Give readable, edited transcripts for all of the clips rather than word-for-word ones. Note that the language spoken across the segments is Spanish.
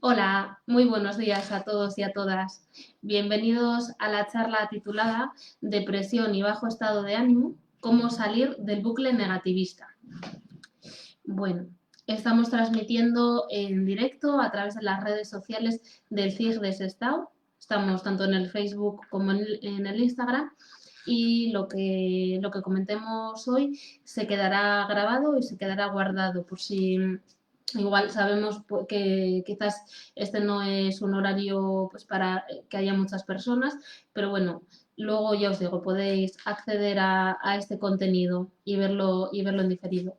Hola, muy buenos días a todos y a todas. Bienvenidos a la charla titulada Depresión y bajo estado de ánimo, cómo salir del bucle negativista. Bueno, estamos transmitiendo en directo a través de las redes sociales del CIG de Sestao. Estamos tanto en el Facebook como en el Instagram y lo que comentemos hoy se quedará grabado y se quedará guardado por si igual sabemos que quizás este no es un horario pues, para que haya muchas personas, pero bueno, luego ya os digo, podéis acceder a este contenido y verlo en diferido.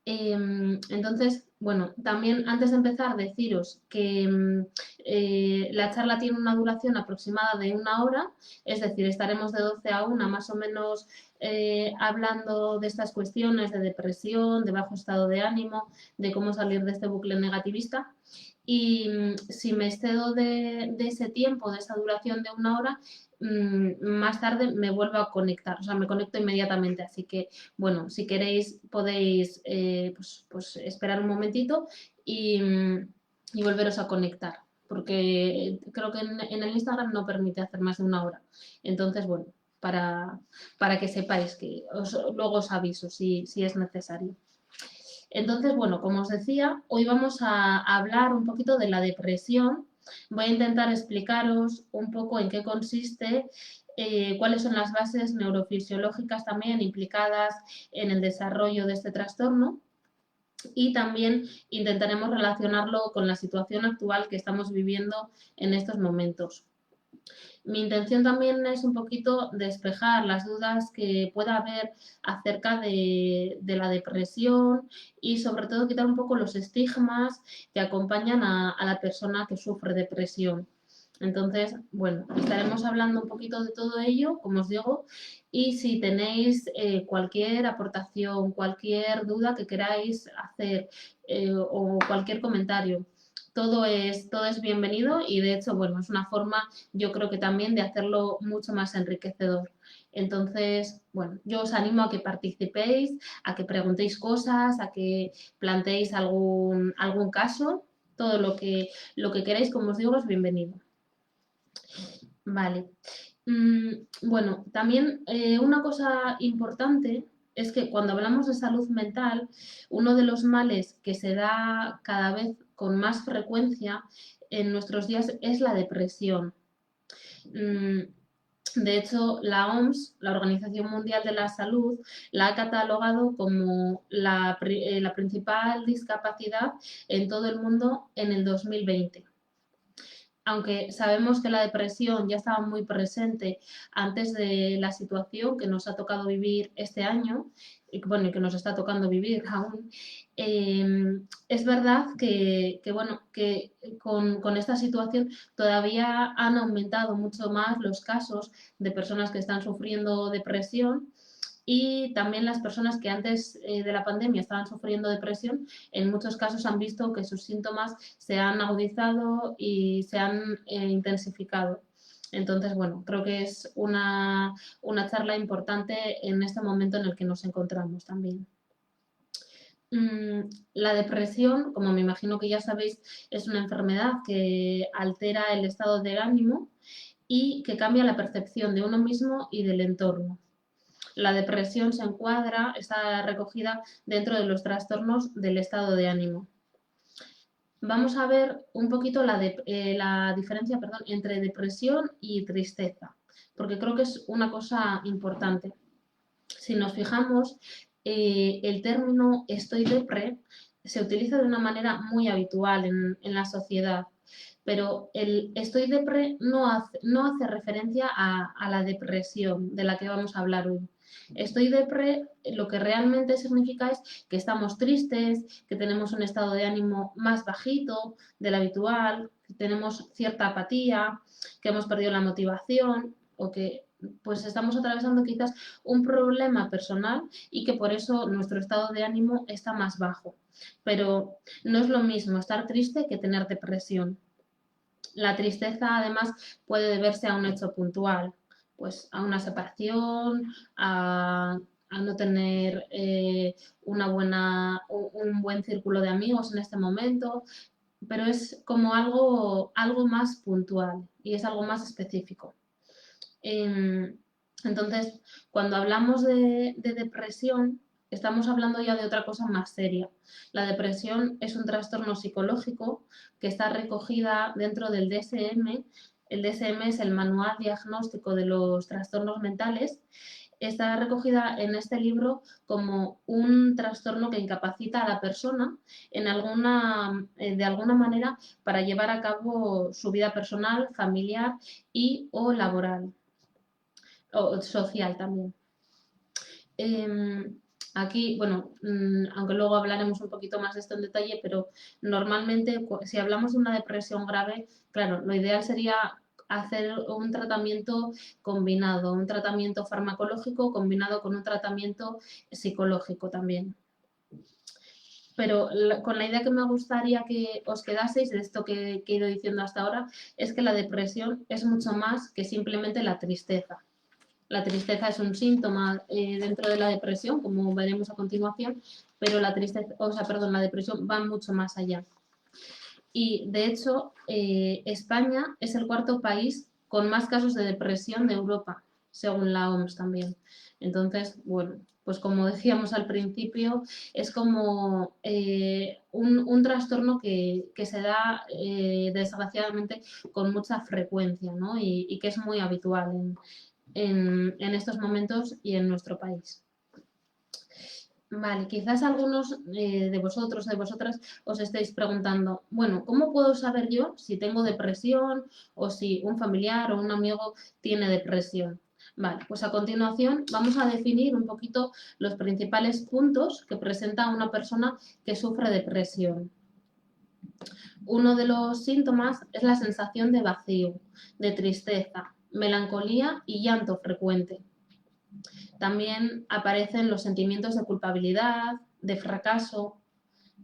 Entonces, bueno, también antes de empezar, deciros que la charla tiene una duración aproximada de 1 hora, es decir, estaremos de 12 a 1 más o menos hablando de estas cuestiones de depresión, de bajo estado de ánimo, de cómo salir de este bucle negativista. Y si me excedo de ese tiempo, de esa duración de 1 hora, más tarde me vuelvo a conectar, o sea, me conecto inmediatamente. Así que, bueno, si queréis podéis pues esperar un momentito y volveros a conectar, porque creo que en el Instagram no permite hacer más de 1 hora. Entonces, bueno, para, para que sepáis que luego os aviso si es necesario. Entonces, bueno, como os decía, hoy vamos a hablar un poquito de la depresión. Voy a intentar explicaros un poco en qué consiste, cuáles son las bases neurofisiológicas también implicadas en el desarrollo de este trastorno y también intentaremos relacionarlo con la situación actual que estamos viviendo en estos momentos. Mi intención también es un poquito despejar las dudas que pueda haber acerca de la depresión y sobre todo quitar un poco los estigmas que acompañan a la persona que sufre depresión. Entonces, bueno, estaremos hablando un poquito de todo ello, como os digo, y si tenéis cualquier aportación, cualquier duda que queráis hacer o cualquier comentario, todo es bienvenido y de hecho, bueno, es una forma yo creo que también de hacerlo mucho más enriquecedor. Entonces, bueno, yo os animo a que participéis, a que preguntéis cosas, a que planteéis algún caso, todo lo que queráis, como os digo, es bienvenido. Vale. Bueno, también una cosa importante es que cuando hablamos de salud mental, uno de los males que se da cada vez con más frecuencia en nuestros días es la depresión. Mm, De hecho, la OMS, la Organización Mundial de la Salud, la ha catalogado como la principal discapacidad en todo el mundo en el 2020. Aunque sabemos que la depresión ya estaba muy presente antes de la situación que nos ha tocado vivir este año, y bueno, y que nos está tocando vivir aún, es verdad bueno, que con esta situación todavía han aumentado mucho más los casos de personas que están sufriendo depresión y también las personas que antes de la pandemia estaban sufriendo depresión, en muchos casos han visto que sus síntomas se han agudizado y se han intensificado. Entonces, bueno, creo que es una charla importante en este momento en el que nos encontramos también. La depresión, como me imagino que ya sabéis, es una enfermedad que altera el estado del ánimo y que cambia la percepción de uno mismo y del entorno. La depresión se encuadra, está recogida dentro de los trastornos del estado de ánimo. Vamos a ver un poquito la diferencia, perdón, entre depresión y tristeza, porque creo que es una cosa importante. Si nos fijamos, el término estoy depre se utiliza de una manera muy habitual en la sociedad, pero el estoy depre no hace referencia a la depresión de la que vamos a hablar hoy. Estoy depre lo que realmente significa es que estamos tristes, que tenemos un estado de ánimo más bajito del habitual, que tenemos cierta apatía, que hemos perdido la motivación o que pues estamos atravesando quizás un problema personal y que por eso nuestro estado de ánimo está más bajo. Pero no es lo mismo estar triste que tener depresión. La tristeza además puede deberse a un hecho puntual, pues a una separación, a no tener un buen círculo de amigos en este momento, pero es como algo más puntual y es algo más específico. Em, entonces, cuando hablamos de depresión, estamos hablando ya de otra cosa más seria. La depresión es un trastorno psicológico que está recogida dentro del DSM. El DSM es el Manual Diagnóstico de los Trastornos Mentales. Está recogida en este libro como un trastorno que incapacita a la persona de alguna manera para llevar a cabo su vida personal, familiar y o laboral o social también. Aquí, bueno, aunque luego hablaremos un poquito más de esto en detalle, pero normalmente si hablamos de una depresión grave, claro, lo ideal sería hacer un tratamiento combinado, un tratamiento farmacológico combinado con un tratamiento psicológico también. Pero con la idea que me gustaría que os quedaseis de esto que he ido diciendo hasta ahora, es que la depresión es mucho más que simplemente la tristeza. La tristeza es un síntoma dentro de la depresión, como veremos a continuación, pero la depresión va mucho más allá. Y de hecho, España es el cuarto país con más casos de depresión de Europa, según la OMS también. Entonces, bueno, pues como decíamos al principio, es como un trastorno que se da desgraciadamente con mucha frecuencia, ¿no? Y que es muy habitual en estos momentos y en nuestro país. Vale, quizás algunos de vosotros, de vosotras, os estéis preguntando, bueno, ¿cómo puedo saber yo si tengo depresión o si un familiar o un amigo tiene depresión? Vale, pues a continuación vamos a definir un poquito los principales puntos que presenta una persona que sufre depresión. Uno de los síntomas es la sensación de vacío, de tristeza, melancolía y llanto frecuente. También aparecen los sentimientos de culpabilidad, de fracaso.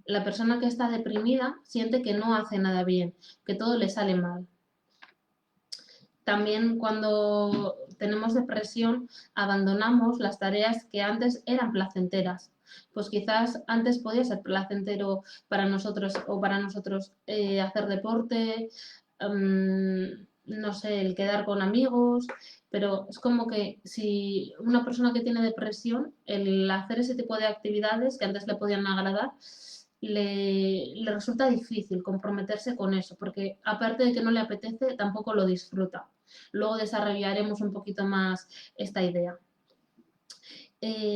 La persona que está deprimida siente que no hace nada bien, que todo le sale mal. También cuando tenemos depresión abandonamos las tareas que antes eran placenteras. Pues quizás antes podía ser placentero para nosotros o para nosotros hacer deporte, no sé, el quedar con amigos, pero es como que si una persona que tiene depresión, el hacer ese tipo de actividades que antes le podían agradar, le resulta difícil comprometerse con eso, porque aparte de que no le apetece, tampoco lo disfruta. Luego desarrollaremos un poquito más esta idea.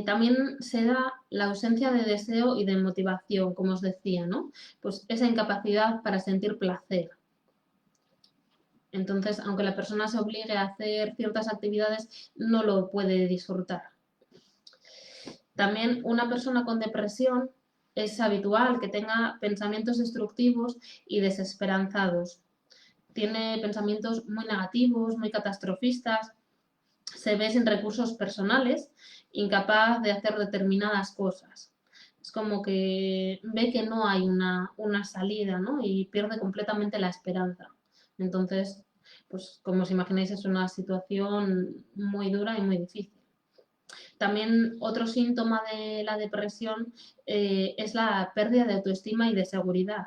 También se da la ausencia de deseo y de motivación, como os decía, ¿no? Pues esa incapacidad para sentir placer. Entonces, aunque la persona se obligue a hacer ciertas actividades, no lo puede disfrutar. También una persona con depresión es habitual que tenga pensamientos destructivos y desesperanzados. Tiene pensamientos muy negativos, muy catastrofistas, se ve sin recursos personales, incapaz de hacer determinadas cosas. Es como que ve que no hay una salida, ¿no? Y pierde completamente la esperanza. Entonces, pues como os imagináis, es una situación muy dura y muy difícil. También otro síntoma de la depresión es la pérdida de autoestima y de seguridad.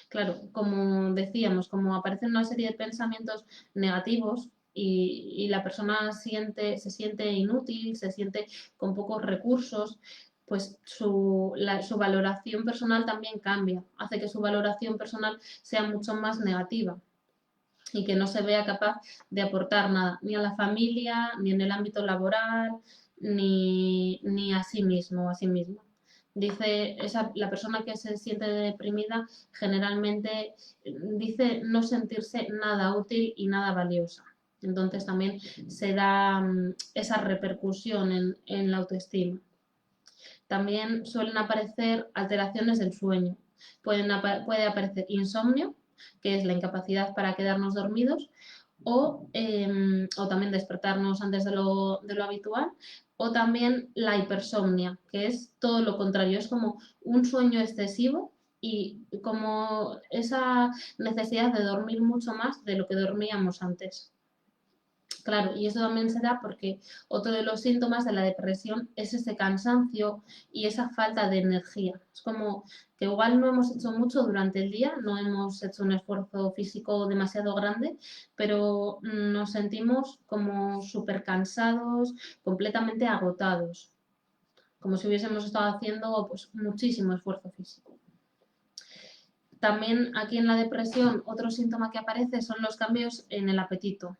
Claro, como decíamos, como aparecen una serie de pensamientos negativos y la persona se siente inútil, se siente con pocos recursos, pues su valoración personal también cambia, hace que su valoración personal sea mucho más negativa y que no se vea capaz de aportar nada, ni a la familia, ni en el ámbito laboral, ni a sí mismo o a sí misma. Dice, la persona que se siente deprimida generalmente dice no sentirse nada útil y nada valiosa. Entonces también se da esa repercusión en la autoestima. También suelen aparecer alteraciones del sueño. Puede aparecer insomnio, que es la incapacidad para quedarnos dormidos, o también despertarnos antes de lo habitual, o también la hipersomnia, que es todo lo contrario, es como un sueño excesivo y como esa necesidad de dormir mucho más de lo que dormíamos antes. Claro, y eso también se da porque otro de los síntomas de la depresión es ese cansancio y esa falta de energía. Es como que igual no hemos hecho mucho durante el día, no hemos hecho un esfuerzo físico demasiado grande, pero nos sentimos como súper cansados, completamente agotados, como si hubiésemos estado haciendo pues, muchísimo esfuerzo físico. También aquí en la depresión, otro síntoma que aparece son los cambios en el apetito.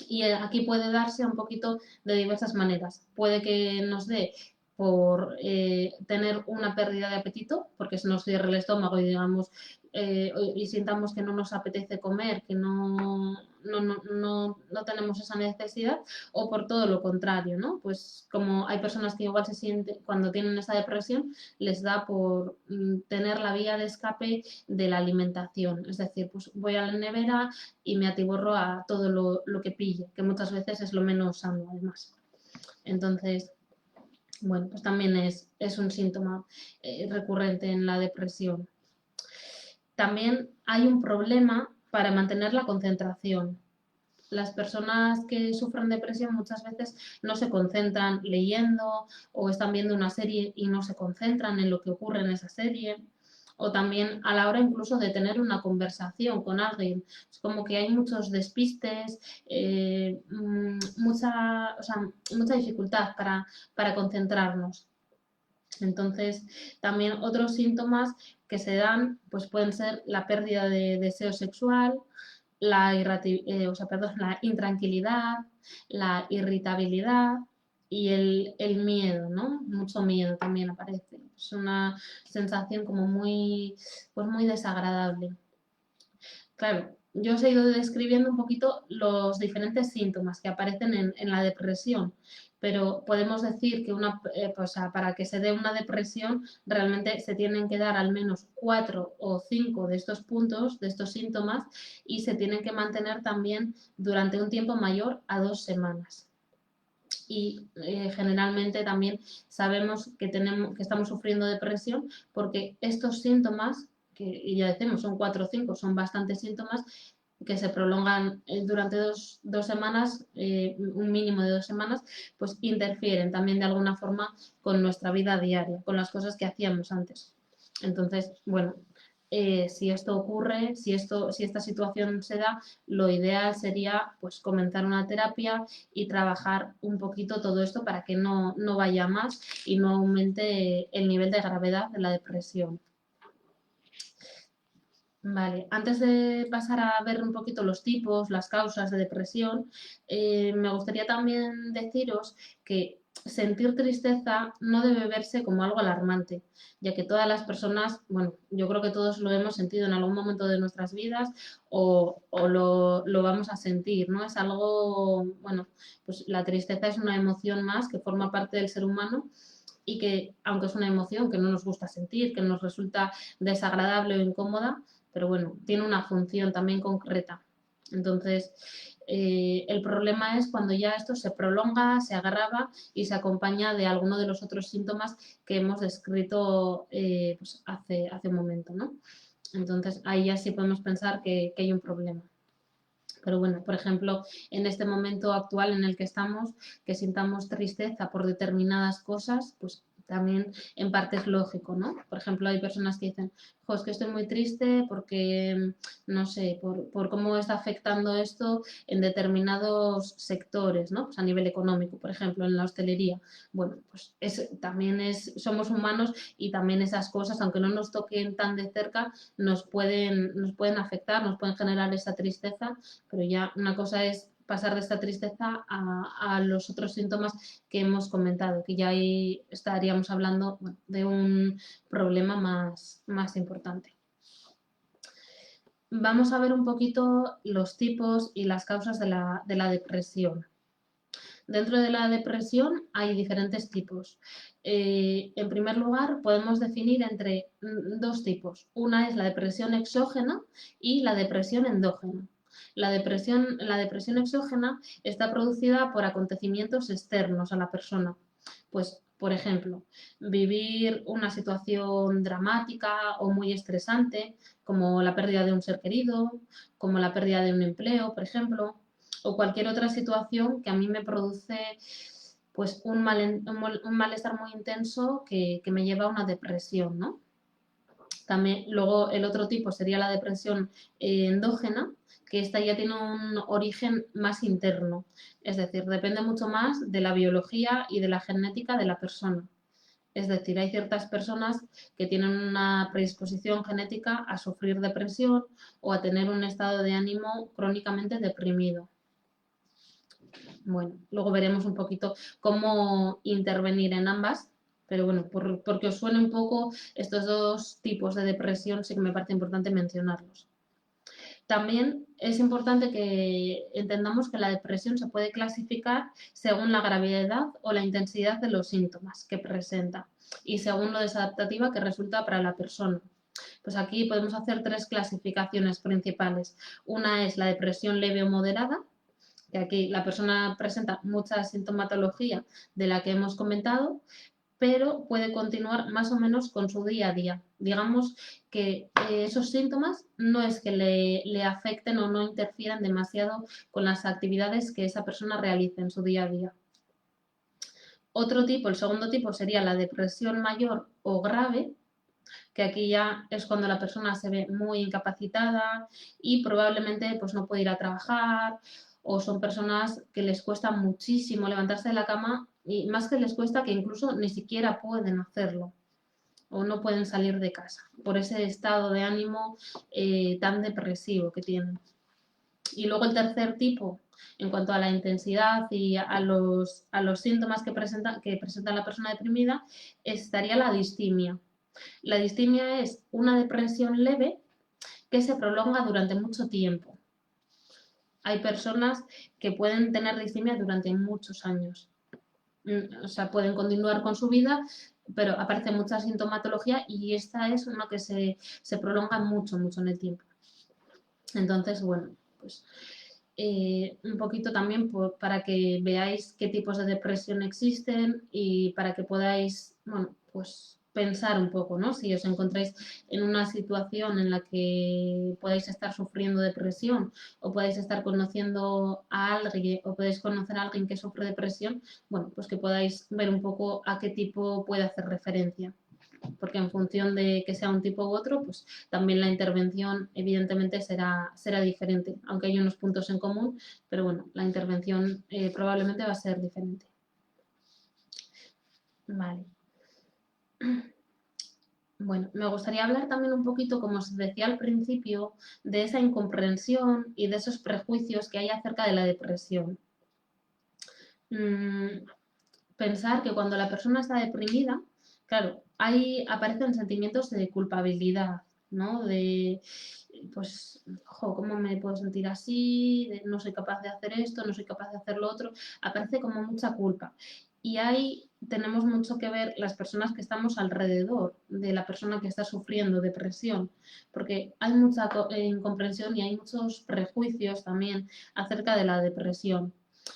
Y aquí puede darse un poquito de diversas maneras. Puede que nos dé por tener una pérdida de apetito, porque se nos cierre el estómago y digamos y sintamos que no nos apetece comer, que no tenemos esa necesidad, o por todo lo contrario, ¿no? Pues como hay personas que igual se sienten, cuando tienen esa depresión, les da por tener la vía de escape de la alimentación. Es decir, pues voy a la nevera y me atiborro a todo lo que pille, que muchas veces es lo menos sano además. Entonces, bueno, pues también es un síntoma recurrente en la depresión. También hay un problema para mantener la concentración. Las personas que sufren depresión muchas veces no se concentran leyendo o están viendo una serie y no se concentran en lo que ocurre en esa serie. O también a la hora incluso de tener una conversación con alguien. Es como que hay muchos despistes, mucha dificultad para concentrarnos. Entonces, también otros síntomas que se dan pues pueden ser la pérdida de deseo sexual, la intranquilidad, la irritabilidad y el miedo, ¿no? Mucho miedo también aparece. Es una sensación como pues muy desagradable. Claro, yo os he ido describiendo un poquito los diferentes síntomas que aparecen en la depresión, pero podemos decir que para que se dé una depresión realmente se tienen que dar al menos 4 o 5 de estos puntos, de estos síntomas, y se tienen que mantener también durante un tiempo mayor a 2 semanas. Y generalmente también sabemos que estamos sufriendo depresión porque estos síntomas, que ya decimos son 4 o 5, son bastantes síntomas, que se prolongan durante dos semanas, un mínimo de 2 semanas, pues interfieren también de alguna forma con nuestra vida diaria, con las cosas que hacíamos antes. Entonces, bueno, si esto ocurre, si esta situación se da, lo ideal sería pues comenzar una terapia y trabajar un poquito todo esto para que no vaya más y no aumente el nivel de gravedad de la depresión. Vale, antes de pasar a ver un poquito los tipos, las causas de depresión, me gustaría también deciros que sentir tristeza no debe verse como algo alarmante, ya que todas las personas, bueno, yo creo que todos lo hemos sentido en algún momento de nuestras vidas o lo vamos a sentir, ¿no? Es algo, bueno, pues la tristeza es una emoción más que forma parte del ser humano y que, aunque es una emoción que no nos gusta sentir, que nos resulta desagradable o incómoda, pero bueno, tiene una función también concreta. Entonces, el problema es cuando ya esto se prolonga, se agrava y se acompaña de alguno de los otros síntomas que hemos descrito pues hace un momento, ¿no? Entonces, ahí ya sí podemos pensar que hay un problema. Pero bueno, por ejemplo, en este momento actual en el que estamos, que sintamos tristeza por determinadas cosas, pues también en parte es lógico, ¿no? Por ejemplo, hay personas que dicen, jo, es que estoy muy triste porque, no sé, por cómo está afectando esto en determinados sectores, ¿no? Pues a nivel económico, por ejemplo, en la hostelería. Bueno, pues somos humanos y también esas cosas, aunque no nos toquen tan de cerca, nos pueden afectar, nos pueden generar esa tristeza, pero ya una cosa es pasar de esta tristeza a los otros síntomas que hemos comentado, que ya ahí estaríamos hablando de un problema más importante. Vamos a ver un poquito los tipos y las causas de la depresión. Dentro de la depresión hay diferentes tipos. En primer lugar, podemos definir entre dos tipos. Una es la depresión exógena y la depresión endógena. La depresión exógena está producida por acontecimientos externos a la persona. Pues, por ejemplo, vivir una situación dramática o muy estresante, como la pérdida de un ser querido, como la pérdida de un empleo, por ejemplo, o cualquier otra situación que a mí me produce pues un malestar muy intenso que me lleva a una depresión, ¿no? También, luego el otro tipo sería la depresión endógena, que esta ya tiene un origen más interno, es decir, depende mucho más de la biología y de la genética de la persona. Es decir, hay ciertas personas que tienen una predisposición genética a sufrir depresión o a tener un estado de ánimo crónicamente deprimido. Bueno, luego veremos un poquito cómo intervenir en ambas, pero bueno, porque os suene un poco estos dos tipos de depresión, sí que me parece importante mencionarlos. También es importante que entendamos que la depresión se puede clasificar según la gravedad o la intensidad de los síntomas que presenta y según lo desadaptativa que resulta para la persona. Pues aquí podemos hacer tres clasificaciones principales. Una es la depresión leve o moderada, que aquí la persona presenta mucha sintomatología de la que hemos comentado, pero puede continuar más o menos con su día a día. Digamos que esos síntomas no es que le afecten o no interfieran demasiado con las actividades que esa persona realice en su día a día. Otro tipo, el segundo tipo, sería la depresión mayor o grave, que aquí ya es cuando la persona se ve muy incapacitada y probablemente pues, no puede ir a trabajar, o son personas que les cuesta muchísimo levantarse de la cama y más que les cuesta que incluso ni siquiera pueden hacerlo o no pueden salir de casa por ese estado de ánimo tan depresivo que tienen. Y luego el tercer tipo, en cuanto a la intensidad y a los síntomas que presenta la persona deprimida, estaría la distimia. La distimia es una depresión leve que se prolonga durante mucho tiempo. Hay personas que pueden tener distimia durante muchos años. O sea, pueden continuar con su vida, pero aparece mucha sintomatología y esta es una que se prolonga mucho, mucho en el tiempo. Entonces, bueno, pues un poquito también para que veáis qué tipos de depresión existen y para que podáis, bueno, pues pensar un poco, ¿no? Si os encontráis en una situación en la que podáis estar sufriendo depresión o podáis estar conociendo a alguien o podéis conocer a alguien que sufre depresión, bueno, pues que podáis ver un poco a qué tipo puede hacer referencia. Porque en función de que sea un tipo u otro, pues también la intervención evidentemente será diferente, aunque hay unos puntos en común, pero bueno, la intervención probablemente va a ser diferente. Vale. Bueno, me gustaría hablar también un poquito, como os decía al principio, de esa incomprensión y de esos prejuicios que hay acerca de la depresión. Pensar que cuando la persona está deprimida, claro, ahí aparecen sentimientos de culpabilidad, ¿no? De, pues, ¿cómo me puedo sentir así? De, no soy capaz de hacer esto, no soy capaz de hacer lo otro. Aparece como mucha culpa. Y ahí tenemos mucho que ver las personas que estamos alrededor de la persona que está sufriendo depresión, porque hay mucha incomprensión y hay muchos prejuicios también acerca de la depresión.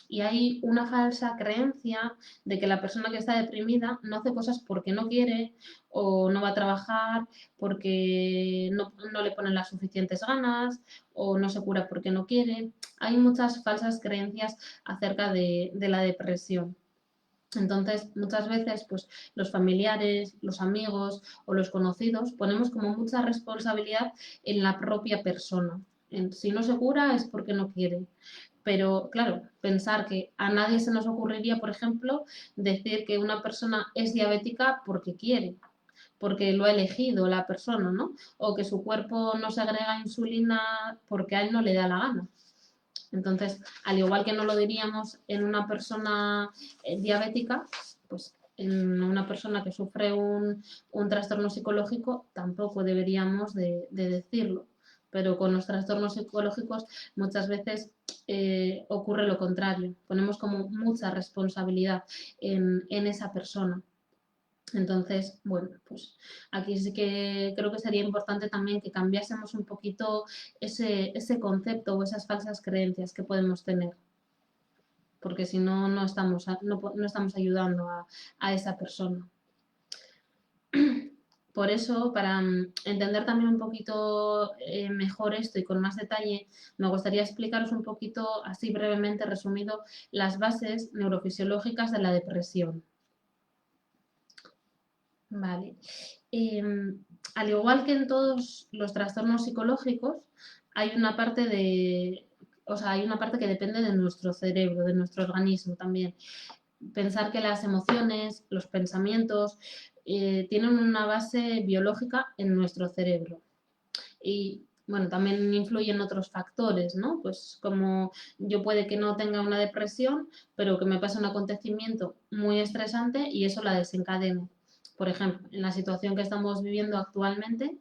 Y hay una falsa creencia de que la persona que está deprimida no hace cosas porque no quiere o no va a trabajar porque no le ponen las suficientes ganas o no se cura porque no quiere. Hay muchas falsas creencias acerca de la depresión. Entonces, muchas veces, pues los familiares, los amigos o los conocidos ponemos como mucha responsabilidad en la propia persona. Si no se cura es porque no quiere. Pero claro, pensar que a nadie se nos ocurriría, por ejemplo, decir que una persona es diabética porque quiere, porque lo ha elegido la persona, ¿no? O que su cuerpo no se agrega insulina porque a él no le da la gana. Entonces, al igual que no lo diríamos en una persona diabética, pues en una persona que sufre un trastorno psicológico tampoco deberíamos de decirlo. Pero con los trastornos psicológicos muchas veces ocurre lo contrario. Ponemos como mucha responsabilidad en esa persona. Entonces, bueno, pues aquí sí que creo que sería importante también que cambiásemos un poquito ese concepto o esas falsas creencias que podemos tener, porque si no, no estamos ayudando a esa persona. por eso, para entender también un poquito mejor esto y con más detalle, me gustaría explicaros un poquito, así brevemente resumido, las bases neurofisiológicas de la depresión. Vale. Al igual que en todos los trastornos psicológicos, hay una parte hay una parte que depende de nuestro cerebro, de nuestro organismo también. Pensar que las emociones, los pensamientos, tienen una base biológica en nuestro cerebro. Y bueno, también influyen otros factores, ¿no? Pues como yo puede que no tenga una depresión, pero que me pase un acontecimiento muy estresante y eso la desencadene. Por ejemplo, en la situación que estamos viviendo actualmente,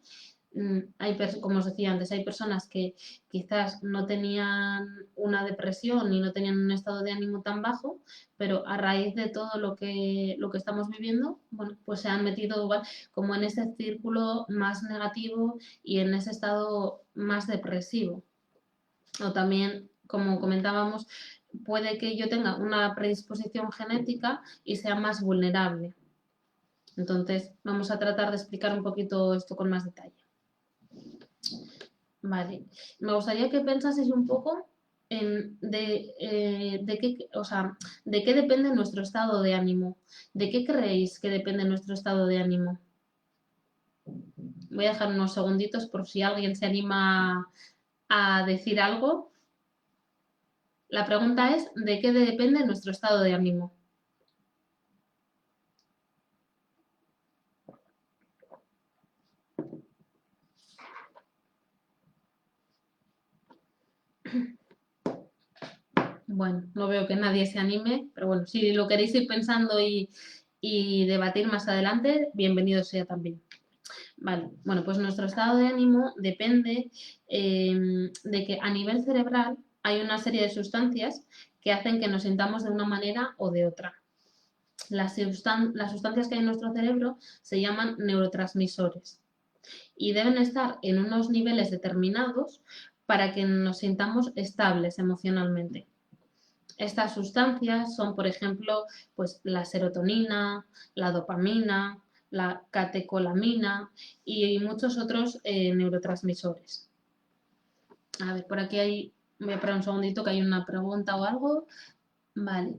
como os decía antes, hay personas que quizás no tenían una depresión ni no tenían un estado de ánimo tan bajo, pero a raíz de todo lo que estamos viviendo, bueno, pues se han metido igual como en ese círculo más negativo y en ese estado más depresivo. O también, como comentábamos, puede que yo tenga una predisposición genética y sea más vulnerable. Entonces, vamos a tratar de explicar un poquito esto con más detalle. Vale, me gustaría que pensaseis un poco de qué depende nuestro estado de ánimo. ¿De qué creéis que depende nuestro estado de ánimo? Voy a dejar unos segunditos por si alguien se anima a decir algo. La pregunta es, ¿de qué depende nuestro estado de ánimo? Bueno, no veo que nadie se anime, pero bueno, si lo queréis ir pensando y debatir más adelante, bienvenido sea también. Vale, bueno, pues nuestro estado de ánimo depende de que a nivel cerebral hay una serie de sustancias que hacen que nos sintamos de una manera o de otra. Las sustancias que hay en nuestro cerebro se llaman neurotransmisores y deben estar en unos niveles determinados para que nos sintamos estables emocionalmente. Estas sustancias son, por ejemplo, pues la serotonina, la dopamina, la catecolamina y muchos otros neurotransmisores. A ver, por aquí voy a parar un segundito que hay una pregunta o algo. Vale.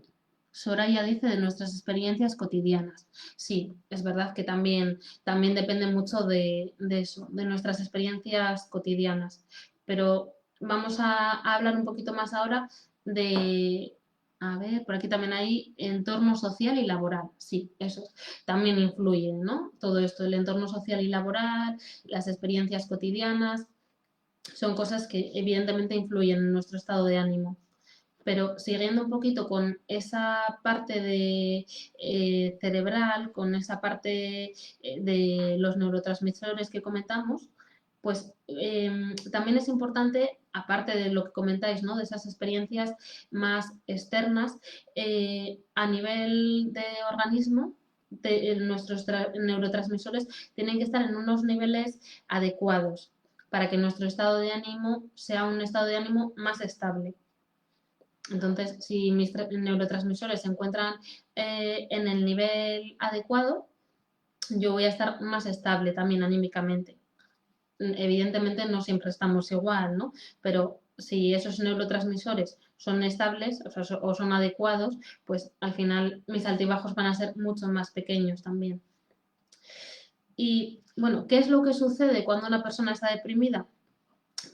Soraya dice de nuestras experiencias cotidianas. Sí, es verdad que también depende mucho de eso, de nuestras experiencias cotidianas. Pero vamos a hablar un poquito más ahora de, a ver, por aquí también hay entorno social y laboral. Sí, eso también influye, ¿no? Todo esto, el entorno social y laboral, las experiencias cotidianas, son cosas que evidentemente influyen en nuestro estado de ánimo. Pero siguiendo un poquito con esa parte cerebral, con esa parte de los neurotransmisores que comentamos, pues también es importante, aparte de lo que comentáis, ¿no? De esas experiencias más externas, a nivel de organismo, nuestros neurotransmisores tienen que estar en unos niveles adecuados para que nuestro estado de ánimo sea un estado de ánimo más estable. Entonces, si mis neurotransmisores se encuentran en el nivel adecuado, yo voy a estar más estable también anímicamente. Evidentemente no siempre estamos igual, ¿no? Pero si esos neurotransmisores son estables o son adecuados, pues al final mis altibajos van a ser mucho más pequeños también. Y bueno, ¿qué es lo que sucede cuando una persona está deprimida?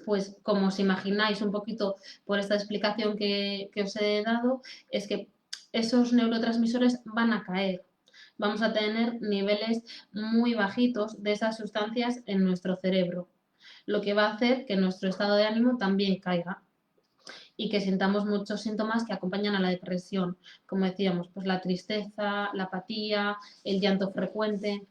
Pues como os imagináis un poquito por esta explicación que os he dado, es que esos neurotransmisores van a caer. Vamos a tener niveles muy bajitos de esas sustancias en nuestro cerebro, lo que va a hacer que nuestro estado de ánimo también caiga y que sintamos muchos síntomas que acompañan a la depresión, como decíamos, pues la tristeza, la apatía, el llanto frecuente.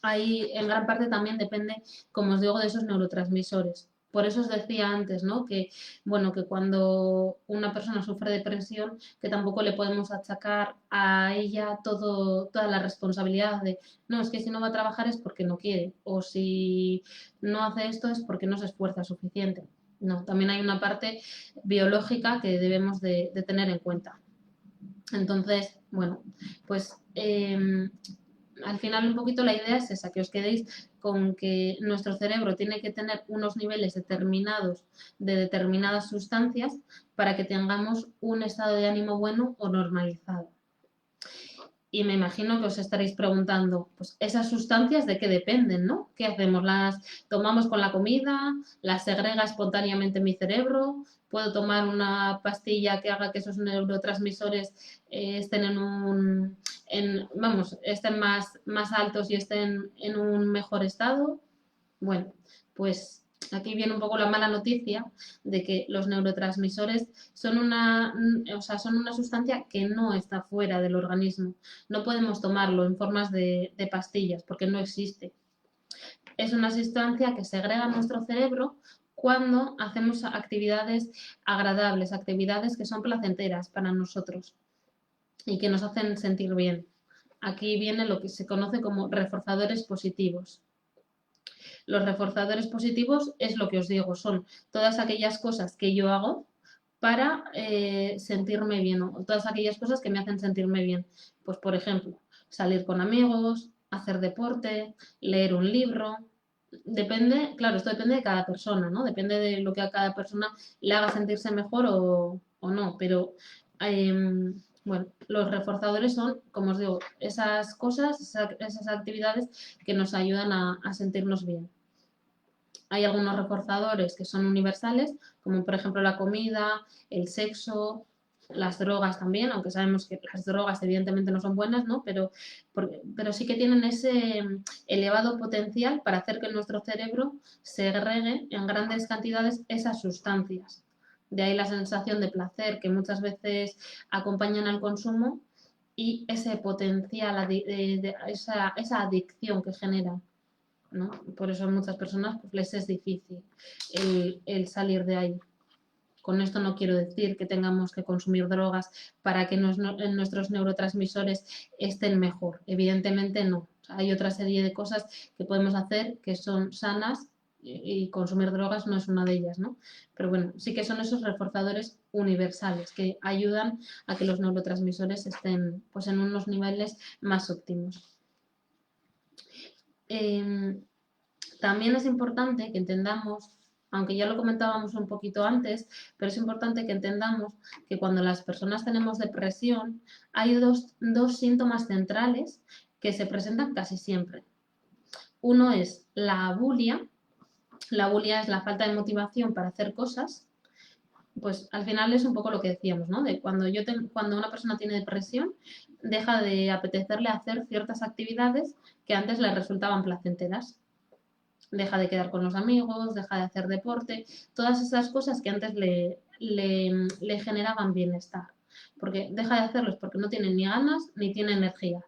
Ahí en gran parte también depende, como os digo, de esos neurotransmisores. Por eso os decía antes, ¿no? Que, bueno, que cuando una persona sufre depresión, que tampoco le podemos achacar a ella toda la responsabilidad de, no, es que si no va a trabajar es porque no quiere, o si no hace esto es porque no se esfuerza suficiente. No, también hay una parte biológica que debemos de tener en cuenta. Entonces, bueno, pues al final un poquito la idea es esa, que os quedéis con que nuestro cerebro tiene que tener unos niveles determinados de determinadas sustancias para que tengamos un estado de ánimo bueno o normalizado. Y me imagino que os estaréis preguntando, pues esas sustancias de qué dependen, ¿no? ¿Qué hacemos? ¿Las tomamos con la comida? ¿Las segrega espontáneamente mi cerebro? ¿Puedo tomar una pastilla que haga que esos neurotransmisores estén estén más altos y estén en un mejor estado? Bueno, pues aquí viene un poco la mala noticia de que los neurotransmisores son son una sustancia que no está fuera del organismo. No podemos tomarlo en formas de pastillas porque no existe. Es una sustancia que segrega nuestro cerebro cuando hacemos actividades agradables, actividades que son placenteras para nosotros y que nos hacen sentir bien. Aquí viene lo que se conoce como reforzadores positivos. Los reforzadores positivos es lo que os digo, son todas aquellas cosas que yo hago para sentirme bien, o todas aquellas cosas que me hacen sentirme bien. Pues, por ejemplo, salir con amigos, hacer deporte, leer un libro. Depende, claro, esto depende de cada persona, ¿no? Depende de lo que a cada persona le haga sentirse mejor o no, pero bueno, los reforzadores son, como os digo, esas cosas, esas actividades que nos ayudan a sentirnos bien. Hay algunos reforzadores que son universales, como por ejemplo la comida, el sexo, las drogas también, aunque sabemos que las drogas evidentemente no son buenas, ¿no? Pero sí que tienen ese elevado potencial para hacer que nuestro cerebro segregue en grandes cantidades esas sustancias. De ahí la sensación de placer que muchas veces acompañan al consumo y ese potencial, esa adicción que generan, ¿no? Por eso a muchas personas pues, les es difícil el salir de ahí. Con esto no quiero decir que tengamos que consumir drogas para que nuestros neurotransmisores estén mejor. Evidentemente no. Hay otra serie de cosas que podemos hacer que son sanas y consumir drogas no es una de ellas, ¿no? Pero bueno, sí que son esos reforzadores universales que ayudan a que los neurotransmisores estén pues, en unos niveles más óptimos. También es importante que entendamos, aunque ya lo comentábamos un poquito antes, pero es importante que entendamos que cuando las personas tenemos depresión hay dos síntomas centrales que se presentan casi siempre. Uno es la abulia. La abulia es la falta de motivación para hacer cosas. Pues al final es un poco lo que decíamos, ¿no? De cuando una persona tiene depresión, deja de apetecerle hacer ciertas actividades que antes le resultaban placenteras. Deja de quedar con los amigos, deja de hacer deporte, todas esas cosas que antes le generaban bienestar. Porque deja de hacerlos porque no tiene ni ganas ni tiene energía.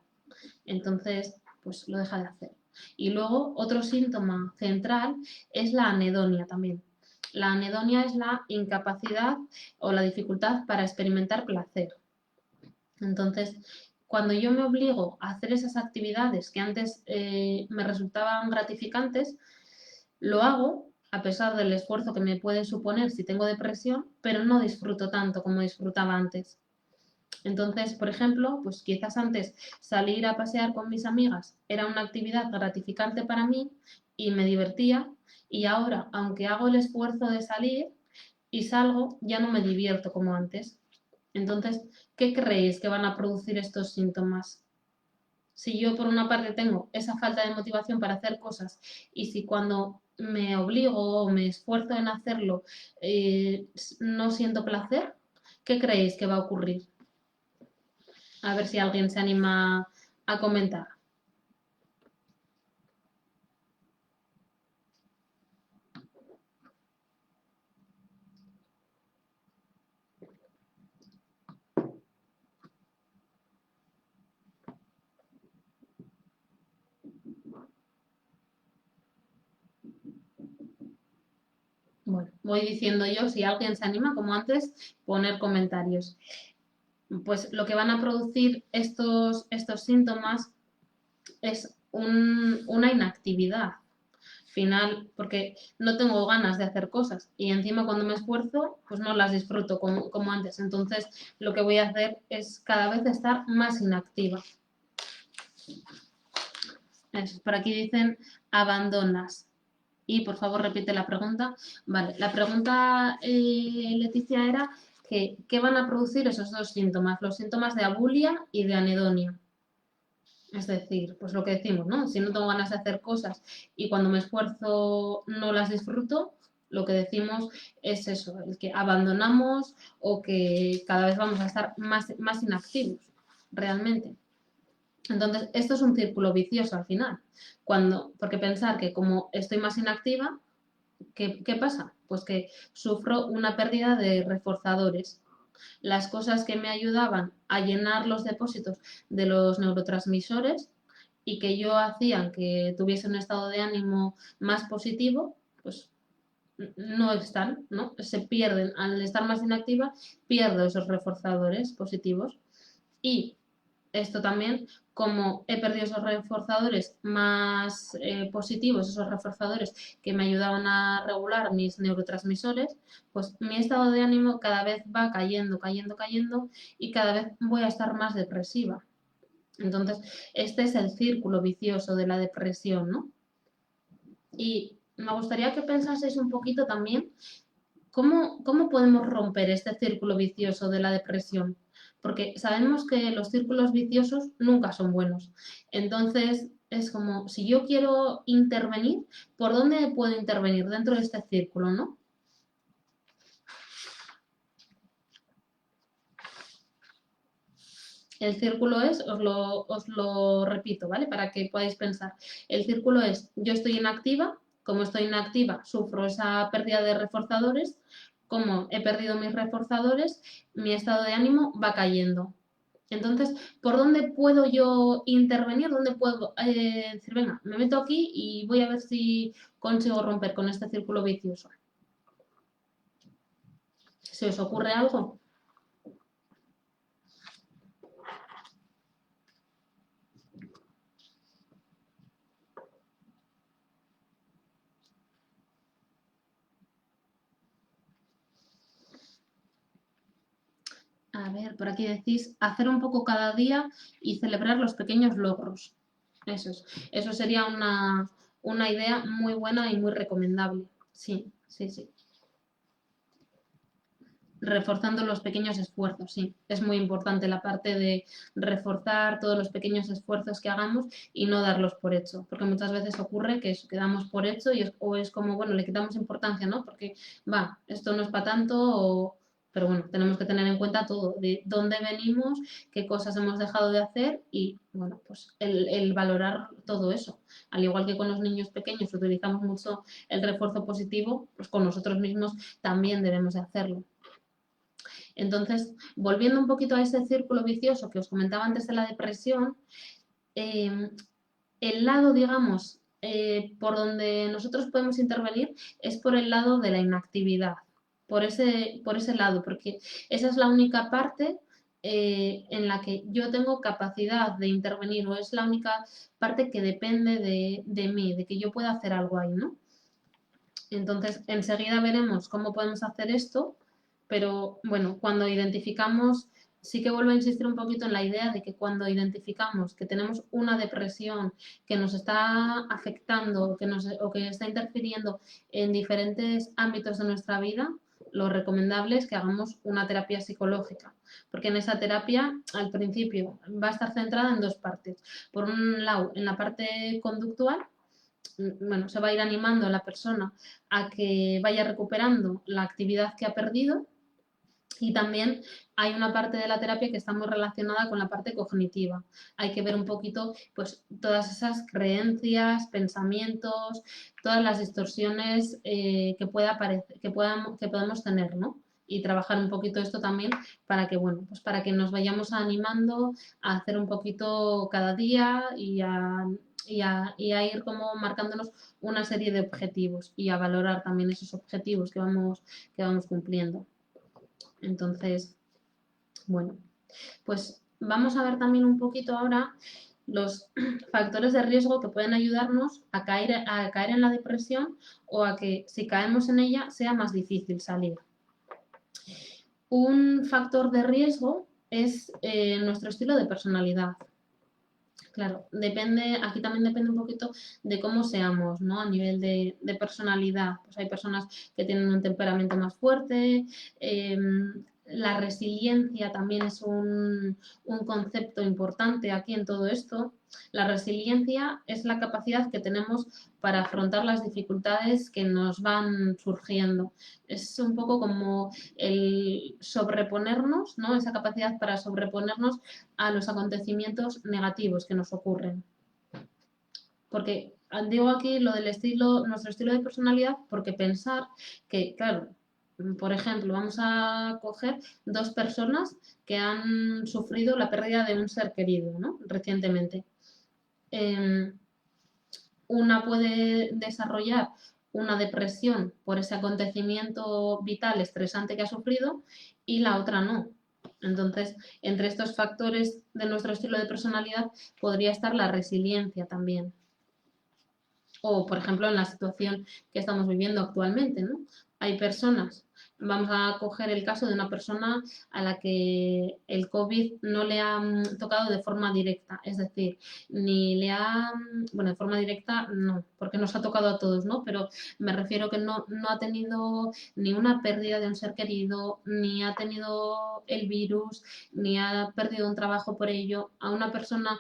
Entonces, pues lo deja de hacer. Y luego, otro síntoma central es la anedonia también. La anedonia es la incapacidad o la dificultad para experimentar placer. Entonces, cuando yo me obligo a hacer esas actividades que antes me resultaban gratificantes, lo hago a pesar del esfuerzo que me puede suponer si tengo depresión, pero no disfruto tanto como disfrutaba antes. Entonces, por ejemplo, pues quizás antes salir a pasear con mis amigas era una actividad gratificante para mí y me divertía, y ahora, aunque hago el esfuerzo de salir y salgo, ya no me divierto como antes. Entonces, ¿qué creéis que van a producir estos síntomas? Si yo por una parte tengo esa falta de motivación para hacer cosas y si cuando me obligo o me esfuerzo en hacerlo no siento placer, ¿qué creéis que va a ocurrir? A ver si alguien se anima a comentar. Bueno, voy diciendo yo, si alguien se anima, como antes, poner comentarios. Pues lo que van a producir estos síntomas es una inactividad final, porque no tengo ganas de hacer cosas y encima cuando me esfuerzo, pues no las disfruto como antes. Entonces, lo que voy a hacer es cada vez estar más inactiva. Por aquí dicen abandonas. Y por favor repite la pregunta. Vale, la pregunta, Leticia, era que ¿qué van a producir esos dos síntomas? Los síntomas de abulia y de anedonia. Es decir, pues lo que decimos, ¿no? Si no tengo ganas de hacer cosas y cuando me esfuerzo no las disfruto, lo que decimos es eso, el que abandonamos o que cada vez vamos a estar más inactivos, realmente. Entonces, esto es un círculo vicioso al final. Porque pensar que como estoy más inactiva, ¿qué pasa? Pues que sufro una pérdida de reforzadores. Las cosas que me ayudaban a llenar los depósitos de los neurotransmisores y que yo hacían que tuviese un estado de ánimo más positivo, pues no están, ¿no? Se pierden. Al estar más inactiva, pierdo esos reforzadores positivos. Y esto también, como he perdido esos reforzadores más positivos, esos reforzadores que me ayudaban a regular mis neurotransmisores, pues mi estado de ánimo cada vez va cayendo, cayendo, cayendo y cada vez voy a estar más depresiva. Entonces, este es el círculo vicioso de la depresión, ¿no? Y me gustaría que pensaseis un poquito también cómo podemos romper este círculo vicioso de la depresión. Porque sabemos que los círculos viciosos nunca son buenos. Entonces, es como, si yo quiero intervenir, ¿por dónde puedo intervenir dentro de este círculo, no? El círculo es, os lo repito, ¿vale? Para que podáis pensar. El círculo es, yo estoy inactiva, como estoy inactiva, sufro esa pérdida de reforzadores, como he perdido mis reforzadores, mi estado de ánimo va cayendo. Entonces, ¿por dónde puedo yo intervenir? ¿Dónde puedo decir, venga, me meto aquí y voy a ver si consigo romper con este círculo vicioso? ¿Se os ocurre algo? A ver, por aquí decís hacer un poco cada día y celebrar los pequeños logros. Eso sería una idea muy buena y muy recomendable. Sí, sí, sí. Reforzando los pequeños esfuerzos, sí. Es muy importante la parte de reforzar todos los pequeños esfuerzos que hagamos y no darlos por hecho, porque muchas veces ocurre que eso, que damos por hecho o es como, bueno, le quitamos importancia, ¿no? Porque, va, esto no es para tanto, pero bueno, tenemos que tener en cuenta todo, de dónde venimos, qué cosas hemos dejado de hacer y, bueno, pues el valorar todo eso. Al igual que con los niños pequeños utilizamos mucho el refuerzo positivo, pues con nosotros mismos también debemos de hacerlo. Entonces, volviendo un poquito a ese círculo vicioso que os comentaba antes de la depresión, eh, el lado, digamos, por donde nosotros podemos intervenir es por el lado de la inactividad, por ese lado, porque esa es la única parte en la que yo tengo capacidad de intervenir o es la única parte que depende de mí, de que yo pueda hacer algo ahí, ¿no? Entonces, enseguida veremos cómo podemos hacer esto, pero bueno, cuando identificamos, sí que vuelvo a insistir un poquito en la idea de que cuando identificamos que tenemos una depresión que nos está afectando o que está interfiriendo en diferentes ámbitos de nuestra vida, lo recomendable es que hagamos una terapia psicológica, porque en esa terapia al principio va a estar centrada en dos partes. Por un lado, en la parte conductual, bueno, se va a ir animando a la persona a que vaya recuperando la actividad que ha perdido y también hay una parte de la terapia que está muy relacionada con la parte cognitiva. Hay que ver un poquito pues todas esas creencias, pensamientos, todas las distorsiones que podemos tener, ¿no? Y trabajar un poquito esto también para que, bueno, pues para que nos vayamos animando a hacer un poquito cada día y a ir como marcándonos una serie de objetivos y a valorar también esos objetivos que vamos cumpliendo. Entonces, bueno, pues vamos a ver también un poquito ahora los factores de riesgo que pueden ayudarnos a caer en la depresión o a que si caemos en ella sea más difícil salir. Un factor de riesgo es nuestro estilo de personalidad. Claro, depende, aquí también depende un poquito de cómo seamos, ¿no? A nivel de personalidad. Pues hay personas que tienen un temperamento más fuerte. La resiliencia también es un concepto importante aquí en todo esto. La resiliencia es la capacidad que tenemos para afrontar las dificultades que nos van surgiendo. Es un poco como el sobreponernos, ¿no? Esa capacidad para sobreponernos a los acontecimientos negativos que nos ocurren. Porque digo aquí lo del estilo, nuestro estilo de personalidad, porque pensar que, claro, por ejemplo, vamos a coger dos personas que han sufrido la pérdida de un ser querido, ¿no? Recientemente. Eh, una puede desarrollar una depresión por ese acontecimiento vital estresante que ha sufrido y la otra no. Entonces, entre estos factores de nuestro estilo de personalidad podría estar la resiliencia también. O, por ejemplo, en la situación que estamos viviendo actualmente, ¿no? Hay personas, vamos a coger el caso de una persona a la que el COVID no le ha tocado de forma directa, es decir, ni le ha, bueno, de forma directa no, porque nos ha tocado a todos, ¿no? Pero me refiero que no ha tenido ni una pérdida de un ser querido, ni ha tenido el virus, ni ha perdido un trabajo por ello. A una persona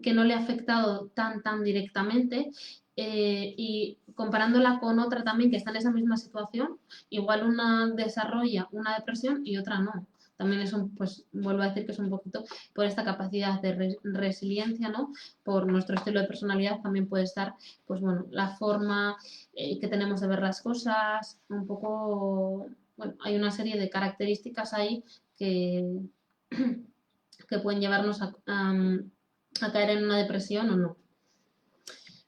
que no le ha afectado tan directamente, y comparándola con otra también que está en esa misma situación, igual una desarrolla una depresión y otra no. También es un, pues vuelvo a decir que es un poquito por esta capacidad de resiliencia, ¿no? Por nuestro estilo de personalidad también puede estar, pues bueno, la forma que tenemos de ver las cosas, un poco, bueno, hay una serie de características ahí que, que pueden llevarnos a caer en una depresión o no.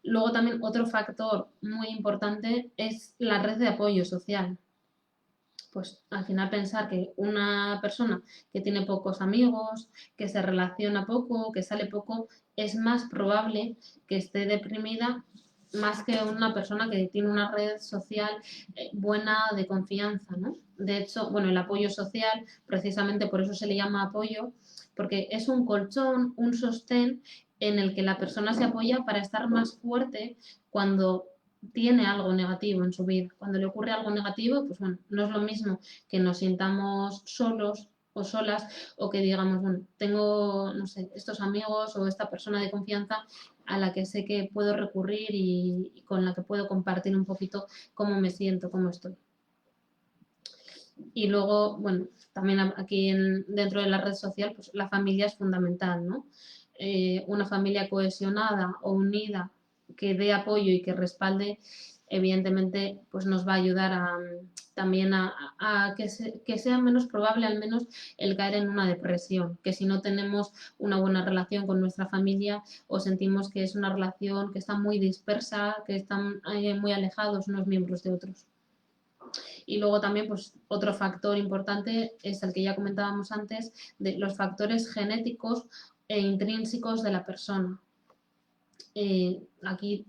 Luego también otro factor muy importante es la red de apoyo social. Pues al final pensar que una persona que tiene pocos amigos, que se relaciona poco, que sale poco, es más probable que esté deprimida más que una persona que tiene una red social buena de confianza, ¿no? De hecho, bueno, el apoyo social, precisamente por eso se le llama apoyo, porque es un colchón, un sostén en el que la persona se apoya para estar más fuerte cuando tiene algo negativo en su vida. Cuando le ocurre algo negativo, pues bueno, no es lo mismo que nos sintamos solos o solas o que digamos, bueno, tengo, no sé, estos amigos o esta persona de confianza a la que sé que puedo recurrir y con la que puedo compartir un poquito cómo me siento, cómo estoy. Y luego, bueno, también aquí dentro de la red social, pues la familia es fundamental, ¿no? Una familia cohesionada o unida que dé apoyo y que respalde, evidentemente, pues nos va a ayudar también a que sea menos probable al menos el caer en una depresión, que si no tenemos una buena relación con nuestra familia o sentimos que es una relación que está muy dispersa, que están muy alejados unos miembros de otros. Y luego también, pues, otro factor importante es el que ya comentábamos antes, de los factores genéticos e intrínsecos de la persona. Aquí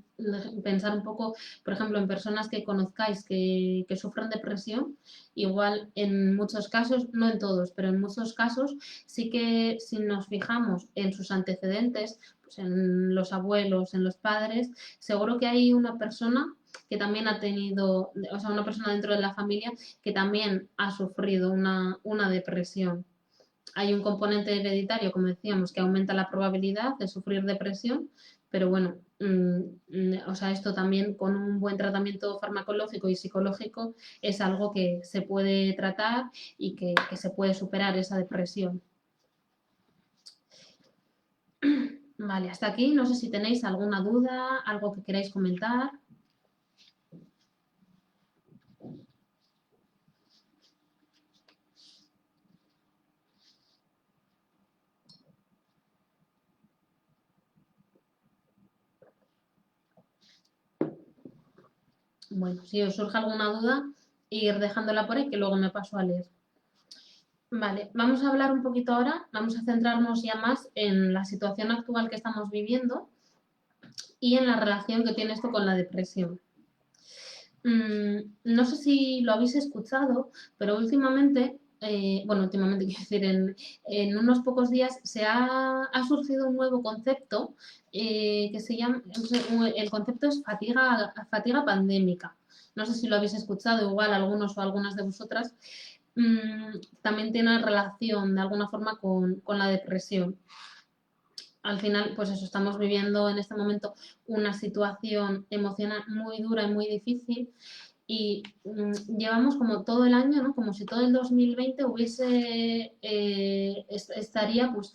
pensar un poco, por ejemplo, en personas que conozcáis que sufren depresión, igual en muchos casos, no en todos, pero en muchos casos sí que si nos fijamos en sus antecedentes, pues en los abuelos, en los padres, seguro que hay una persona que también ha tenido, o sea, una persona dentro de la familia que también ha sufrido una depresión. Hay un componente hereditario, como decíamos, que aumenta la probabilidad de sufrir depresión, pero bueno, o sea, esto también con un buen tratamiento farmacológico y psicológico es algo que se puede tratar y que se puede superar esa depresión. Vale, hasta aquí. No sé si tenéis alguna duda, algo que queráis comentar. Bueno, si os surge alguna duda, ir dejándola por ahí, que luego me paso a leer. Vale, vamos a hablar un poquito ahora, vamos a centrarnos ya más en la situación actual que estamos viviendo y en la relación que tiene esto con la depresión. No sé si lo habéis escuchado, pero últimamente bueno, últimamente quiero decir, en unos pocos días ha surgido un nuevo concepto que se llama, el concepto es fatiga pandémica. No sé si lo habéis escuchado, igual algunos o algunas de vosotras. También tiene relación de alguna forma con la depresión. Al final, pues eso, estamos viviendo en este momento una situación emocional muy dura y muy difícil y llevamos como todo el año, ¿no? Como si todo el 2020 estaría pues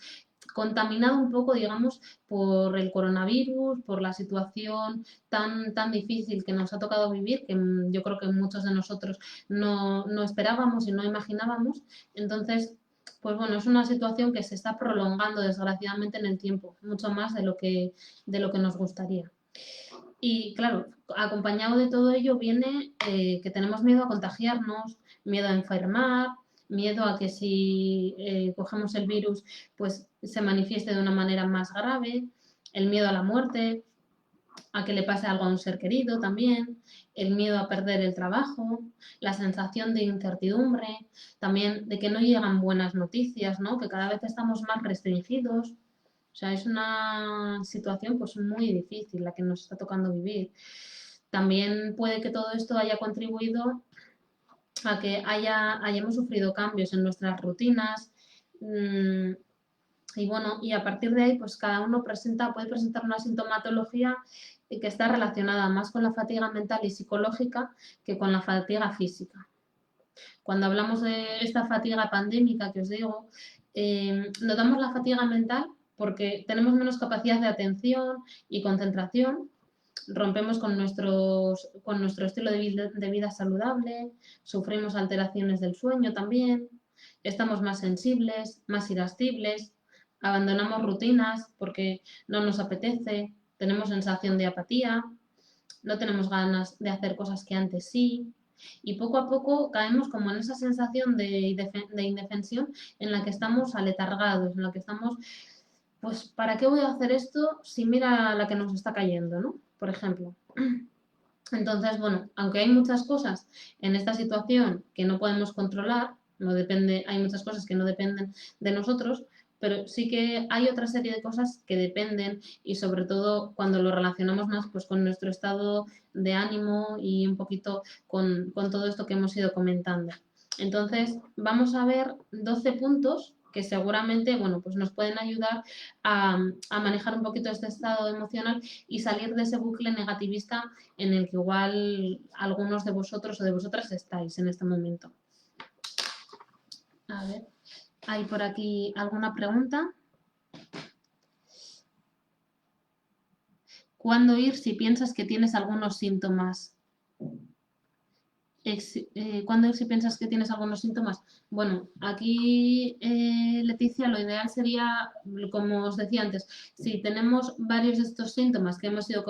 contaminado un poco, digamos, por el coronavirus, por la situación tan difícil que nos ha tocado vivir, que yo creo que muchos de nosotros no esperábamos y no imaginábamos. Entonces, pues bueno, es una situación que se está prolongando desgraciadamente en el tiempo, mucho más de lo que nos gustaría. Y claro, acompañado de todo ello viene que tenemos miedo a contagiarnos, miedo a enfermar, miedo a que si cogemos el virus, pues se manifieste de una manera más grave, el miedo a la muerte, a que le pase algo a un ser querido también, el miedo a perder el trabajo, la sensación de incertidumbre, también de que no llegan buenas noticias, ¿no? Que cada vez estamos más restringidos. O sea, es una situación pues muy difícil la que nos está tocando vivir. También puede que todo esto haya contribuido a que hayamos sufrido cambios en nuestras rutinas, y bueno, y a partir de ahí, pues cada uno puede presentar una sintomatología que está relacionada más con la fatiga mental y psicológica que con la fatiga física. Cuando hablamos de esta fatiga pandémica que os digo, notamos la fatiga mental porque tenemos menos capacidad de atención y concentración, rompemos con nuestro estilo de vida saludable, sufrimos alteraciones del sueño también, estamos más sensibles, más irascibles, abandonamos rutinas porque no nos apetece, tenemos sensación de apatía, no tenemos ganas de hacer cosas que antes sí, y poco a poco caemos como en esa sensación de indefensión en la que estamos aletargados, en la que estamos, pues, ¿para qué voy a hacer esto si mira la que nos está cayendo, ¿no? Por ejemplo. Entonces, bueno, aunque hay muchas cosas en esta situación que no podemos controlar, hay muchas cosas que no dependen de nosotros, pero sí que hay otra serie de cosas que dependen y sobre todo cuando lo relacionamos más pues con nuestro estado de ánimo y un poquito con todo esto que hemos ido comentando. Entonces, vamos a ver 12 puntos que seguramente, bueno, pues nos pueden ayudar a manejar un poquito este estado emocional y salir de ese bucle negativista en el que igual algunos de vosotros o de vosotras estáis en este momento. A ver, ¿hay por aquí alguna pregunta? ¿Cuándo ir si piensas que tienes algunos síntomas? ¿Cuándo ir si piensas que tienes algunos síntomas? Bueno, aquí, Leticia, lo ideal sería, como os decía antes, si tenemos varios de estos síntomas que hemos ido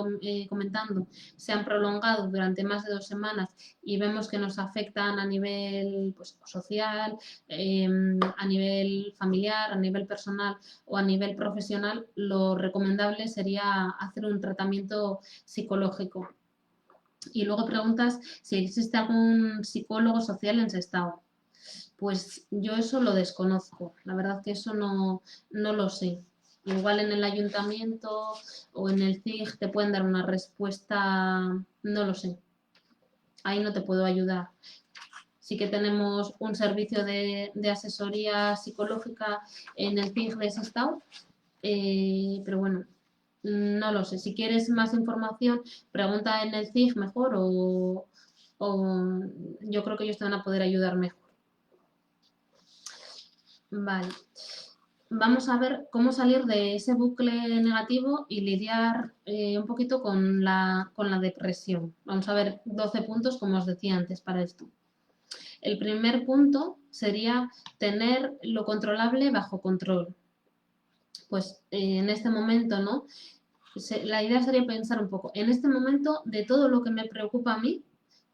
comentando, se han prolongado durante más de 2 semanas y vemos que nos afectan a nivel pues, social, a nivel familiar, a nivel personal o a nivel profesional, lo recomendable sería hacer un tratamiento psicológico. Y luego preguntas si existe algún psicólogo social en Sestao. Pues yo eso lo desconozco, la verdad que eso no lo sé. Igual en el ayuntamiento o en el CIG te pueden dar una respuesta, no lo sé. Ahí no te puedo ayudar. Sí que tenemos un servicio de asesoría psicológica en el CIG de Sestao, pero bueno, no lo sé. Si quieres más información, pregunta en el CIG mejor o yo creo que ellos te van a poder ayudar mejor. Vale. Vamos a ver cómo salir de ese bucle negativo y lidiar un poquito con la depresión. Vamos a ver 12 puntos, como os decía antes, para esto. El primer punto sería tener lo controlable bajo control. Pues en este momento, ¿no? La idea sería pensar un poco, en este momento, de todo lo que me preocupa a mí,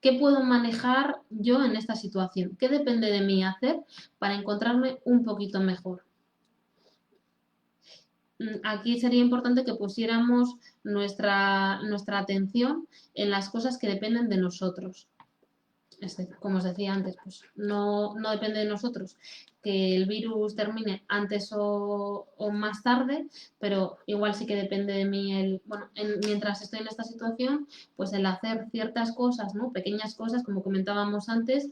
¿qué puedo manejar yo en esta situación? ¿Qué depende de mí hacer para encontrarme un poquito mejor? Aquí sería importante que pusiéramos nuestra atención en las cosas que dependen de nosotros. Como os decía antes, pues no depende de nosotros que el virus termine antes o más tarde, pero igual sí que depende de mí bueno, mientras estoy en esta situación, pues el hacer ciertas cosas, ¿no? Pequeñas cosas, como comentábamos antes,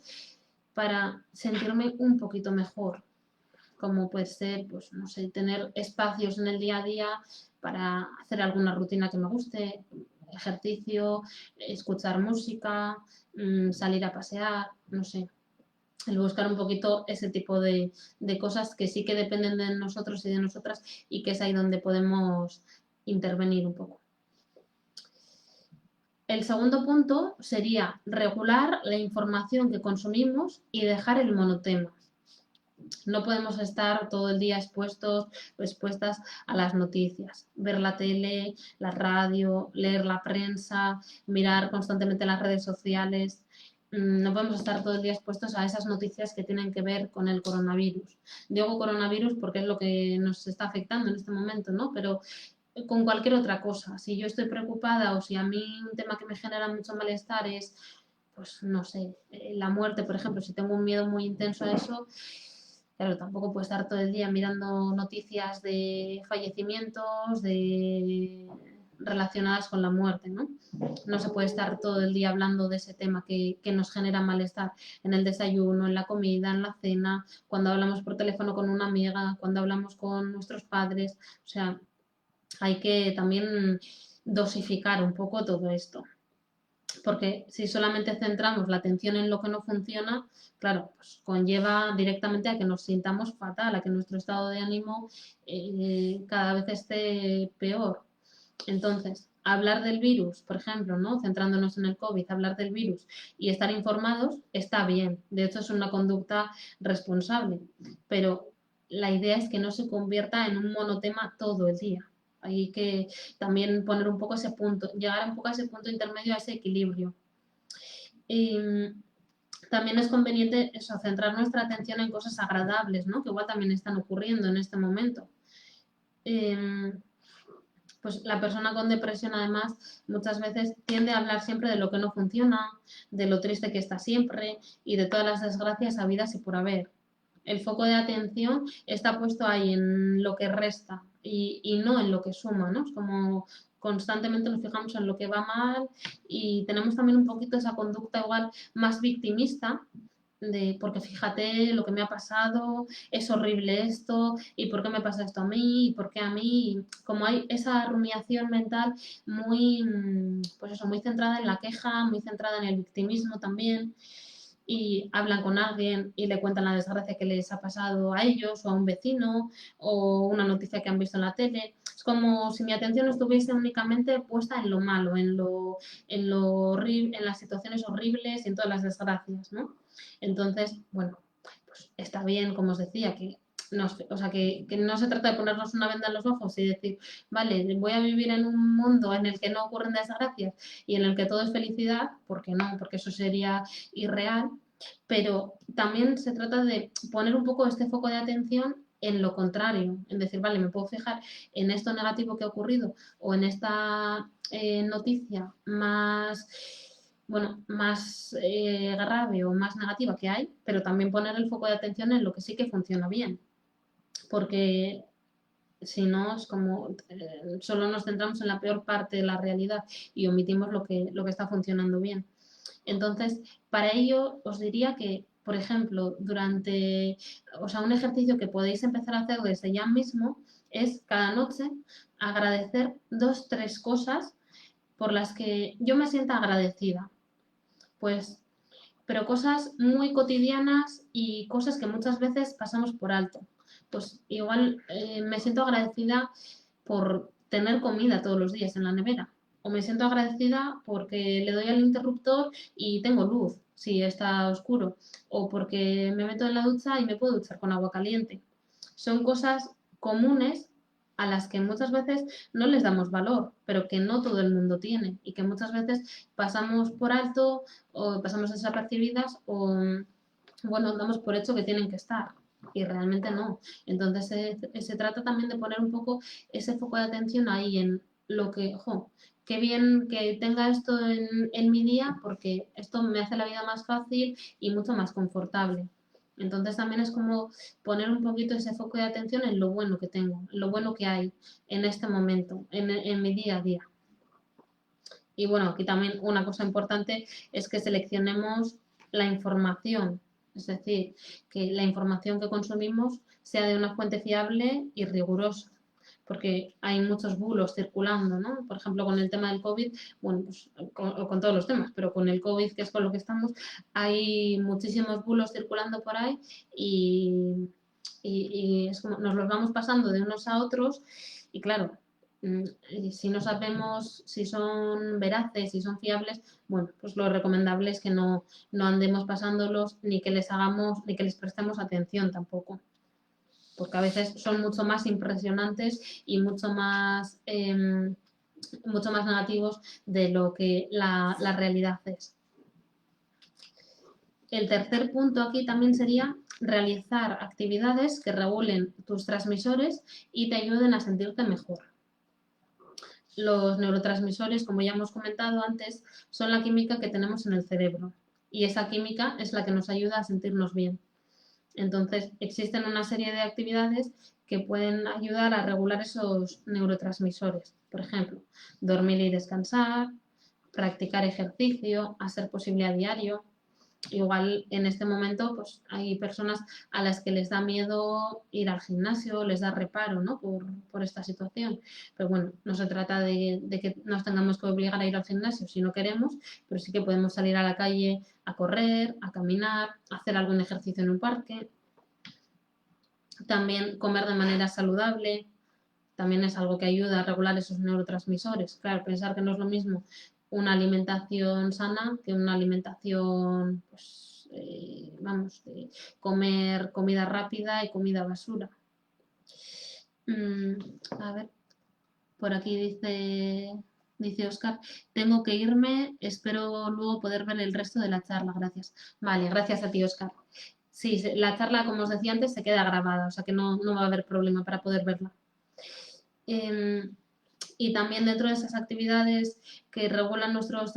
para sentirme un poquito mejor, como puede ser, pues no sé, tener espacios en el día a día para hacer alguna rutina que me guste, ejercicio, escuchar música, salir a pasear, no sé, el buscar un poquito ese tipo de cosas que sí que dependen de nosotros y de nosotras y que es ahí donde podemos intervenir un poco. El segundo punto sería regular la información que consumimos y dejar el monotema. No podemos estar todo el día expuestas a las noticias, ver la tele, la radio, leer la prensa, mirar constantemente las redes sociales. No podemos estar todo el día expuestos a esas noticias que tienen que ver con el coronavirus. Digo coronavirus porque es lo que nos está afectando en este momento, ¿no? Pero con cualquier otra cosa. Si yo estoy preocupada o si a mí un tema que me genera mucho malestar es, pues no sé, la muerte, por ejemplo, si tengo un miedo muy intenso a eso, claro, tampoco puedo estar todo el día mirando noticias de fallecimientos, relacionadas con la muerte, ¿no? No se puede estar todo el día hablando de ese tema que nos genera malestar en el desayuno, en la comida, en la cena, cuando hablamos por teléfono con una amiga, cuando hablamos con nuestros padres. O sea, hay que también dosificar un poco todo esto. Porque si solamente centramos la atención en lo que no funciona, claro, pues conlleva directamente a que nos sintamos fatal, a que nuestro estado de ánimo cada vez esté peor. Entonces, hablar del virus, por ejemplo, ¿no? Centrándonos en el COVID, hablar del virus y estar informados está bien. De hecho, es una conducta responsable. Pero la idea es que no se convierta en un monotema todo el día. Hay que también poner un poco ese punto, llegar un poco a ese punto intermedio, a ese equilibrio. Y también es conveniente eso, centrar nuestra atención en cosas agradables, ¿no? Que igual también están ocurriendo en este momento. Pues la persona con depresión además muchas veces tiende a hablar siempre de lo que no funciona, de lo triste que está siempre y de todas las desgracias habidas y por haber. El foco de atención está puesto ahí en lo que resta y no en lo que suma, ¿no? Es como constantemente nos fijamos en lo que va mal y tenemos también un poquito esa conducta igual más victimista de porque fíjate lo que me ha pasado, es horrible esto, y por qué me pasa esto a mí, y por qué a mí, como hay esa rumiación mental muy, pues eso, muy centrada en la queja, muy centrada en el victimismo también, y hablan con alguien y le cuentan la desgracia que les ha pasado a ellos o a un vecino o una noticia que han visto en la tele. Es como si mi atención estuviese únicamente puesta en lo malo, en las situaciones horribles y en todas las desgracias, ¿no? Entonces, bueno, pues está bien, como os decía, o sea, que no se trata de ponernos una venda en los ojos y decir, vale, voy a vivir en un mundo en el que no ocurren desgracias y en el que todo es felicidad, porque no, porque eso sería irreal, pero también se trata de poner un poco este foco de atención en lo contrario, en decir, vale, me puedo fijar en esto negativo que ha ocurrido o en esta noticia más, bueno, más grave o más negativa que hay, pero también poner el foco de atención en lo que sí que funciona bien, porque si no es como solo nos centramos en la peor parte de la realidad y omitimos lo que está funcionando bien. Entonces, para ello os diría que, por ejemplo, un ejercicio que podéis empezar a hacer desde ya mismo es cada noche agradecer 2, 3 cosas por las que yo me sienta agradecida. Pues, pero cosas muy cotidianas y cosas que muchas veces pasamos por alto. Pues igual me siento agradecida por tener comida todos los días en la nevera. O me siento agradecida porque le doy al interruptor y tengo luz si está oscuro. O porque me meto en la ducha y me puedo duchar con agua caliente. Son cosas comunes a las que muchas veces no les damos valor, pero que no todo el mundo tiene y que muchas veces pasamos por alto o pasamos desapercibidas o, bueno, damos por hecho que tienen que estar y realmente no. Entonces se trata también de poner un poco ese foco de atención ahí en lo que, qué bien que tenga esto en mi día porque esto me hace la vida más fácil y mucho más confortable. Entonces también es como poner un poquito ese foco de atención en lo bueno que tengo, en lo bueno que hay en este momento, en mi día a día. Y bueno, aquí también una cosa importante es que seleccionemos la información, es decir, que la información que consumimos sea de una fuente fiable y rigurosa, porque hay muchos bulos circulando, ¿no? Por ejemplo, con el tema del COVID, bueno, pues con todos los temas, pero con el COVID, que es con lo que estamos, hay muchísimos bulos circulando por ahí y es como nos los vamos pasando de unos a otros y claro, si no sabemos si son veraces, si son fiables, bueno, pues lo recomendable es que no andemos pasándolos ni que les hagamos, ni que les prestemos atención tampoco. Porque a veces son mucho más impresionantes y mucho más negativos de lo que la realidad es. El tercer punto aquí también sería realizar actividades que regulen tus transmisores y te ayuden a sentirte mejor. Los neurotransmisores, como ya hemos comentado antes, son la química que tenemos en el cerebro y esa química es la que nos ayuda a sentirnos bien. Entonces, existen una serie de actividades que pueden ayudar a regular esos neurotransmisores. Por ejemplo, dormir y descansar, practicar ejercicio, a ser posible a diario. Igual en este momento pues hay personas a las que les da miedo ir al gimnasio, les da reparo, ¿no? por esta situación. Pero bueno, no se trata de que nos tengamos que obligar a ir al gimnasio si no queremos, pero sí que podemos salir a la calle a correr, a caminar, a hacer algún ejercicio en un parque. También comer de manera saludable, también es algo que ayuda a regular esos neurotransmisores. Claro, pensar que no es lo mismo una alimentación sana que una alimentación, pues, vamos, de comer comida rápida y comida basura. A ver, por aquí dice Óscar, tengo que irme, espero luego poder ver el resto de la charla, gracias. Vale, gracias a ti, Óscar. Sí, la charla, como os decía antes, se queda grabada, o sea que no va a haber problema para poder verla. Y también dentro de esas actividades que regulan nuestros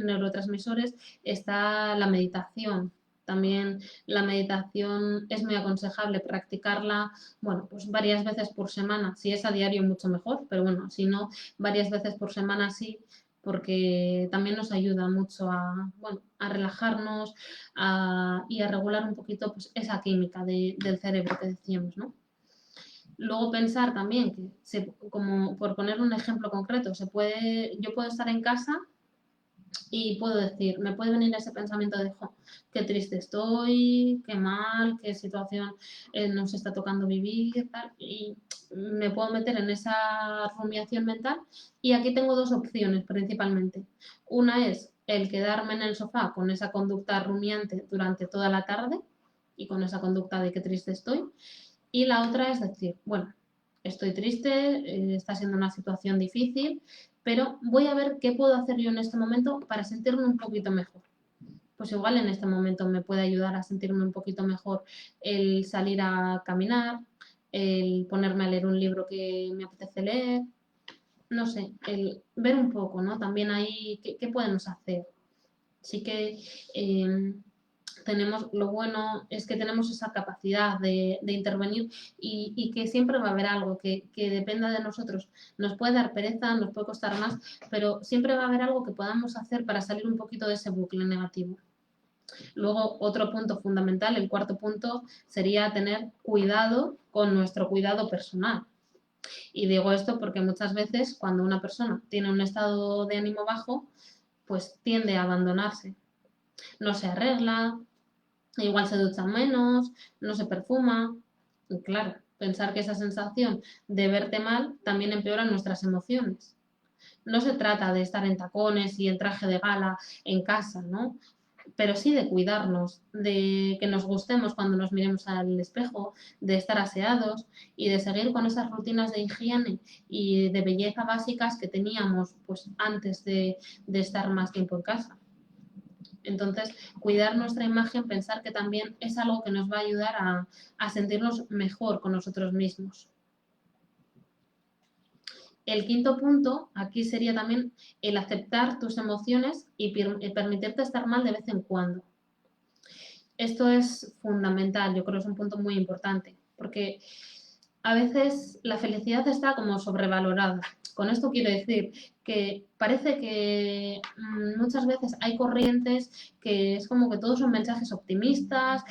neurotransmisores está la meditación. También la meditación es muy aconsejable practicarla, bueno, pues varias veces por semana. Si es a diario, mucho mejor, pero bueno, si no, varias veces por semana sí, porque también nos ayuda mucho a relajarnos y a regular un poquito pues, esa química del cerebro que decíamos, ¿no? Luego pensar también que, como por poner un ejemplo concreto, yo puedo estar en casa y puedo decir, me puede venir ese pensamiento de, qué triste estoy, qué mal, qué situación nos está tocando vivir, tal, y me puedo meter en esa rumiación mental. Y aquí tengo dos opciones principalmente. Una es el quedarme en el sofá con esa conducta rumiante durante toda la tarde y con esa conducta de qué triste estoy. Y la otra es decir, bueno, estoy triste, está siendo una situación difícil, pero voy a ver qué puedo hacer yo en este momento para sentirme un poquito mejor. Pues igual en este momento me puede ayudar a sentirme un poquito mejor el salir a caminar, el ponerme a leer un libro que me apetece leer, no sé, el ver un poco, ¿no? También ahí, ¿qué podemos hacer? Sí que tenemos, lo bueno es que tenemos esa capacidad de intervenir y que siempre va a haber algo que dependa de nosotros. Nos puede dar pereza, nos puede costar más, pero siempre va a haber algo que podamos hacer para salir un poquito de ese bucle negativo. Luego, otro punto fundamental, el cuarto punto, sería tener cuidado con nuestro cuidado personal. Y digo esto porque muchas veces cuando una persona tiene un estado de ánimo bajo, pues tiende a abandonarse. No se arregla, igual se ducha menos, no se perfuma. Y claro, pensar que esa sensación de verte mal también empeora nuestras emociones. No se trata de estar en tacones y en traje de gala en casa, ¿no? Pero sí de cuidarnos, de que nos gustemos cuando nos miremos al espejo, de estar aseados y de seguir con esas rutinas de higiene y de belleza básicas que teníamos pues, antes de estar más tiempo en casa. Entonces, cuidar nuestra imagen, pensar que también es algo que nos va a ayudar a sentirnos mejor con nosotros mismos. El quinto punto aquí sería también el aceptar tus emociones y permitirte estar mal de vez en cuando. Esto es fundamental, yo creo que es un punto muy importante, porque a veces la felicidad está como sobrevalorada. Con esto quiero decir que parece que muchas veces hay corrientes que es como que todos son mensajes optimistas,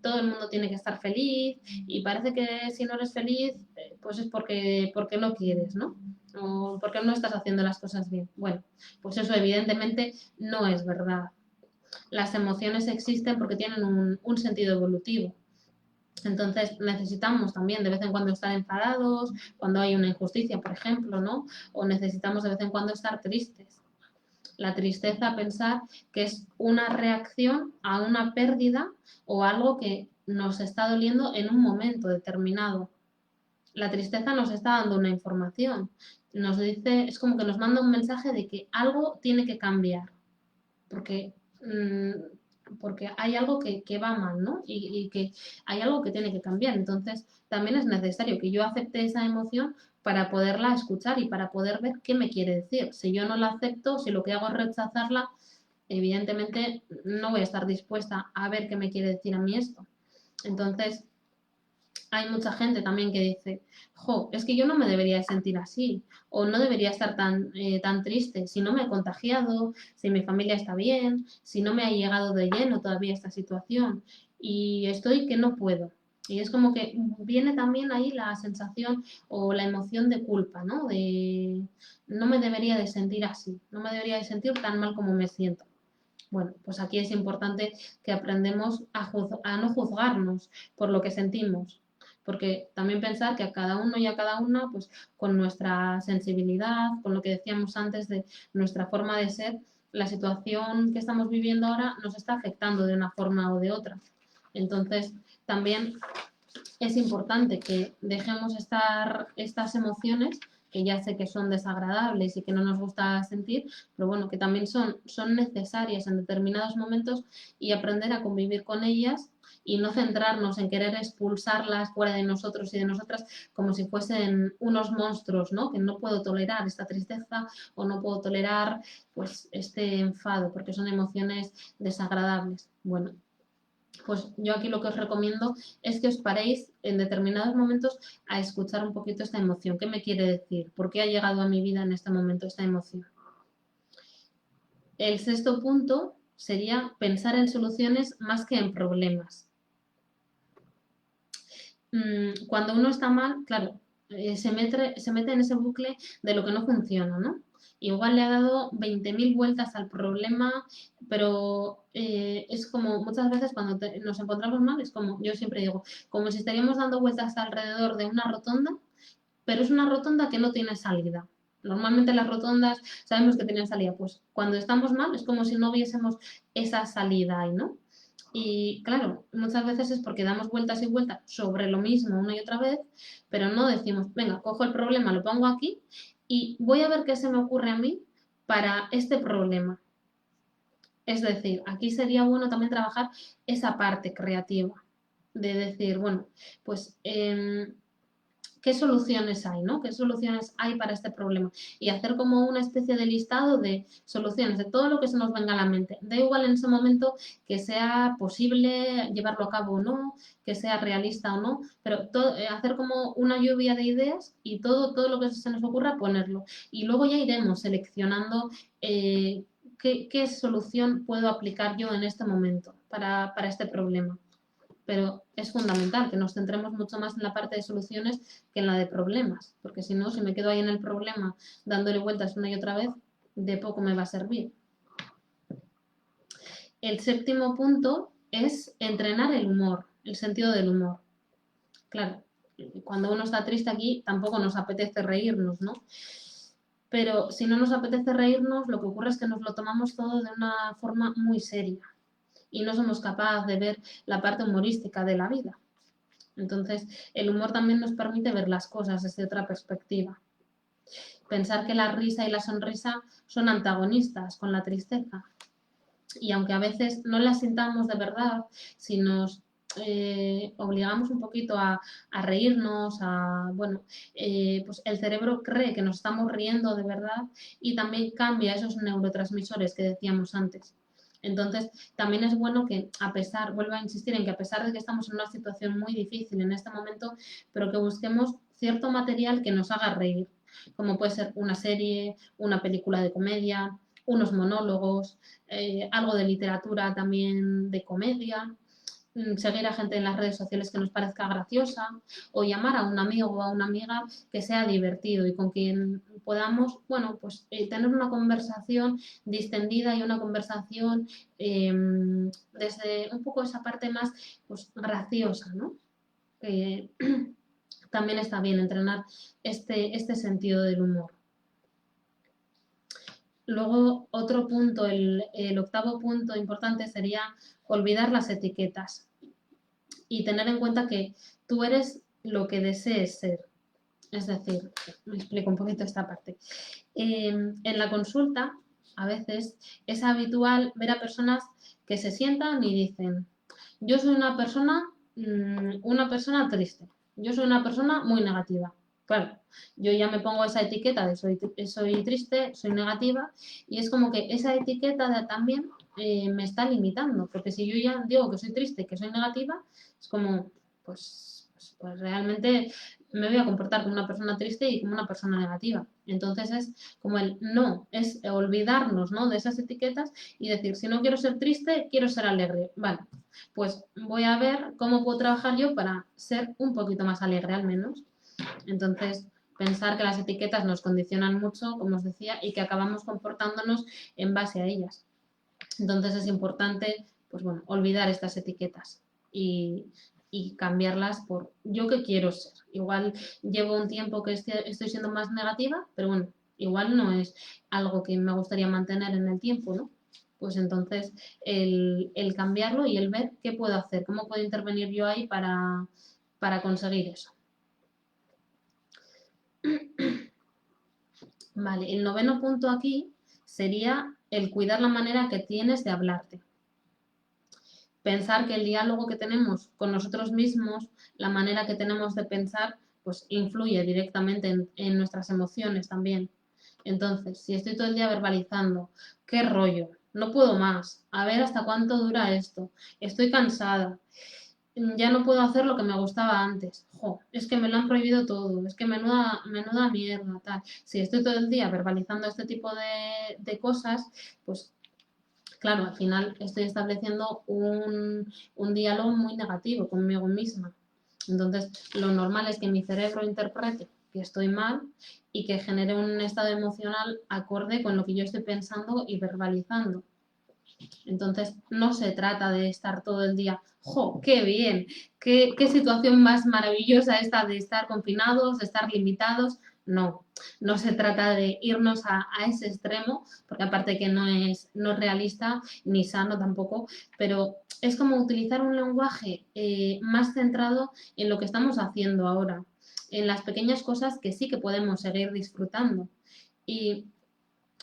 todo el mundo tiene que estar feliz y parece que si no eres feliz pues es porque no quieres, ¿no? O porque no estás haciendo las cosas bien. Bueno, pues eso evidentemente no es verdad. Las emociones existen porque tienen un sentido evolutivo. Entonces necesitamos también de vez en cuando estar enfadados, cuando hay una injusticia, por ejemplo, ¿no? O necesitamos de vez en cuando estar tristes. La tristeza, pensar que es una reacción a una pérdida o algo que nos está doliendo en un momento determinado. La tristeza nos está dando una información, nos dice, es como que nos manda un mensaje de que algo tiene que cambiar, porque porque hay algo que va mal, ¿no? Y que hay algo que tiene que cambiar. Entonces, también es necesario que yo acepte esa emoción para poderla escuchar y para poder ver qué me quiere decir. Si yo no la acepto, si lo que hago es rechazarla, evidentemente no voy a estar dispuesta a ver qué me quiere decir a mí esto. Entonces, hay mucha gente también que dice, jo, es que yo no me debería sentir así, o no debería estar tan triste, si no me he contagiado, si mi familia está bien, si no me ha llegado de lleno todavía esta situación, y estoy que no puedo. Y es como que viene también ahí la sensación o la emoción de culpa, ¿no? De no me debería de sentir así, no me debería de sentir tan mal como me siento. Bueno, pues aquí es importante que aprendemos a no juzgarnos por lo que sentimos, porque también pensar que a cada uno y a cada una, pues con nuestra sensibilidad, con lo que decíamos antes de nuestra forma de ser, la situación que estamos viviendo ahora nos está afectando de una forma o de otra. Entonces, también es importante que dejemos estar estas emociones, que ya sé que son desagradables y que no nos gusta sentir, pero bueno, que también son necesarias en determinados momentos y aprender a convivir con ellas y no centrarnos en querer expulsarlas fuera de nosotros y de nosotras como si fuesen unos monstruos, ¿no? Que no puedo tolerar esta tristeza o no puedo tolerar pues este enfado porque son emociones desagradables. Bueno, pues yo aquí lo que os recomiendo es que os paréis en determinados momentos a escuchar un poquito esta emoción. ¿Qué me quiere decir? ¿Por qué ha llegado a mi vida en este momento esta emoción? El sexto punto sería pensar en soluciones más que en problemas. Cuando uno está mal, claro, se mete en ese bucle de lo que no funciona, ¿no? Igual le ha dado 20.000 vueltas al problema, pero es como muchas veces cuando nos encontramos mal, es como, yo siempre digo, como si estaríamos dando vueltas alrededor de una rotonda, pero es una rotonda que no tiene salida. Normalmente las rotondas sabemos que tienen salida, pues cuando estamos mal es como si no viésemos esa salida ahí, ¿no? Y claro, muchas veces es porque damos vueltas y vueltas sobre lo mismo una y otra vez, pero no decimos, venga, cojo el problema, lo pongo aquí y voy a ver qué se me ocurre a mí para este problema. Es decir, aquí sería bueno también trabajar esa parte creativa de decir, bueno, pues qué soluciones hay, ¿no? ¿Qué soluciones hay para este problema? Y hacer como una especie de listado de soluciones, de todo lo que se nos venga a la mente. Da igual en ese momento que sea posible llevarlo a cabo o no, que sea realista o no, pero hacer como una lluvia de ideas y todo lo que se nos ocurra ponerlo. Y luego ya iremos seleccionando qué solución puedo aplicar yo en este momento para este problema, pero es fundamental que nos centremos mucho más en la parte de soluciones que en la de problemas, porque si no, si me quedo ahí en el problema dándole vueltas una y otra vez, de poco me va a servir. El séptimo punto es entrenar el humor, el sentido del humor. Claro, cuando uno está triste aquí tampoco nos apetece reírnos, ¿no? Pero si no nos apetece reírnos, lo que ocurre es que nos lo tomamos todo de una forma muy seria y no somos capaces de ver la parte humorística de la vida. Entonces, el humor también nos permite ver las cosas desde otra perspectiva. Pensar que la risa y la sonrisa son antagonistas con la tristeza. Y aunque a veces no las sintamos de verdad, si nos obligamos un poquito a reírnos, bueno, pues el cerebro cree que nos estamos riendo de verdad y también cambia esos neurotransmisores que decíamos antes. Entonces, también es bueno que vuelvo a insistir en que a pesar de que estamos en una situación muy difícil en este momento, pero que busquemos cierto material que nos haga reír, como puede ser una serie, una película de comedia, unos monólogos, algo de literatura también de comedia, seguir a gente en las redes sociales que nos parezca graciosa o llamar a un amigo o a una amiga que sea divertido y con quien podamos, bueno, pues tener una conversación distendida y una conversación desde un poco esa parte más pues, graciosa, ¿no? También está bien entrenar este sentido del humor. Luego, otro punto, el octavo punto importante sería olvidar las etiquetas y tener en cuenta que tú eres lo que desees ser. Es decir, me explico un poquito esta parte. En la consulta, a veces, es habitual ver a personas que se sientan y dicen, yo soy una persona triste, yo soy una persona muy negativa. Claro, yo ya me pongo esa etiqueta de soy triste, soy negativa, y es como que esa etiqueta también me está limitando, porque si yo ya digo que soy triste, que soy negativa, es como, pues realmente me voy a comportar como una persona triste y como una persona negativa. Entonces es como es olvidarnos, ¿no?, de esas etiquetas y decir, si no quiero ser triste, quiero ser alegre. Vale, pues voy a ver cómo puedo trabajar yo para ser un poquito más alegre al menos. Entonces, pensar que las etiquetas nos condicionan mucho, como os decía, y que acabamos comportándonos en base a ellas. Entonces es importante, pues bueno, olvidar estas etiquetas y cambiarlas por yo que quiero ser. Igual llevo un tiempo que estoy siendo más negativa, pero bueno, igual no es algo que me gustaría mantener en el tiempo, ¿no? Pues entonces el cambiarlo y el ver qué puedo hacer, cómo puedo intervenir yo ahí para conseguir eso. Vale, el noveno punto aquí sería el cuidar la manera que tienes de hablarte. Pensar que el diálogo que tenemos con nosotros mismos, la manera que tenemos de pensar, pues influye directamente en nuestras emociones también. Entonces, si estoy todo el día verbalizando, qué rollo, no puedo más, a ver hasta cuánto dura esto, estoy cansada, ya no puedo hacer lo que me gustaba antes, es que me lo han prohibido todo, es que menuda mierda, tal. Si estoy todo el día verbalizando este tipo de cosas, pues claro, al final estoy estableciendo un diálogo muy negativo conmigo misma. Entonces, lo normal es que mi cerebro interprete que estoy mal y que genere un estado emocional acorde con lo que yo estoy pensando y verbalizando. Entonces, no se trata de estar todo el día, ¡jo, qué bien! ¿Qué situación más maravillosa esta de estar confinados, de estar limitados? No, no se trata de irnos a ese extremo, porque aparte que no es realista ni sano tampoco, pero es como utilizar un lenguaje más centrado en lo que estamos haciendo ahora, en las pequeñas cosas que sí que podemos seguir disfrutando. Y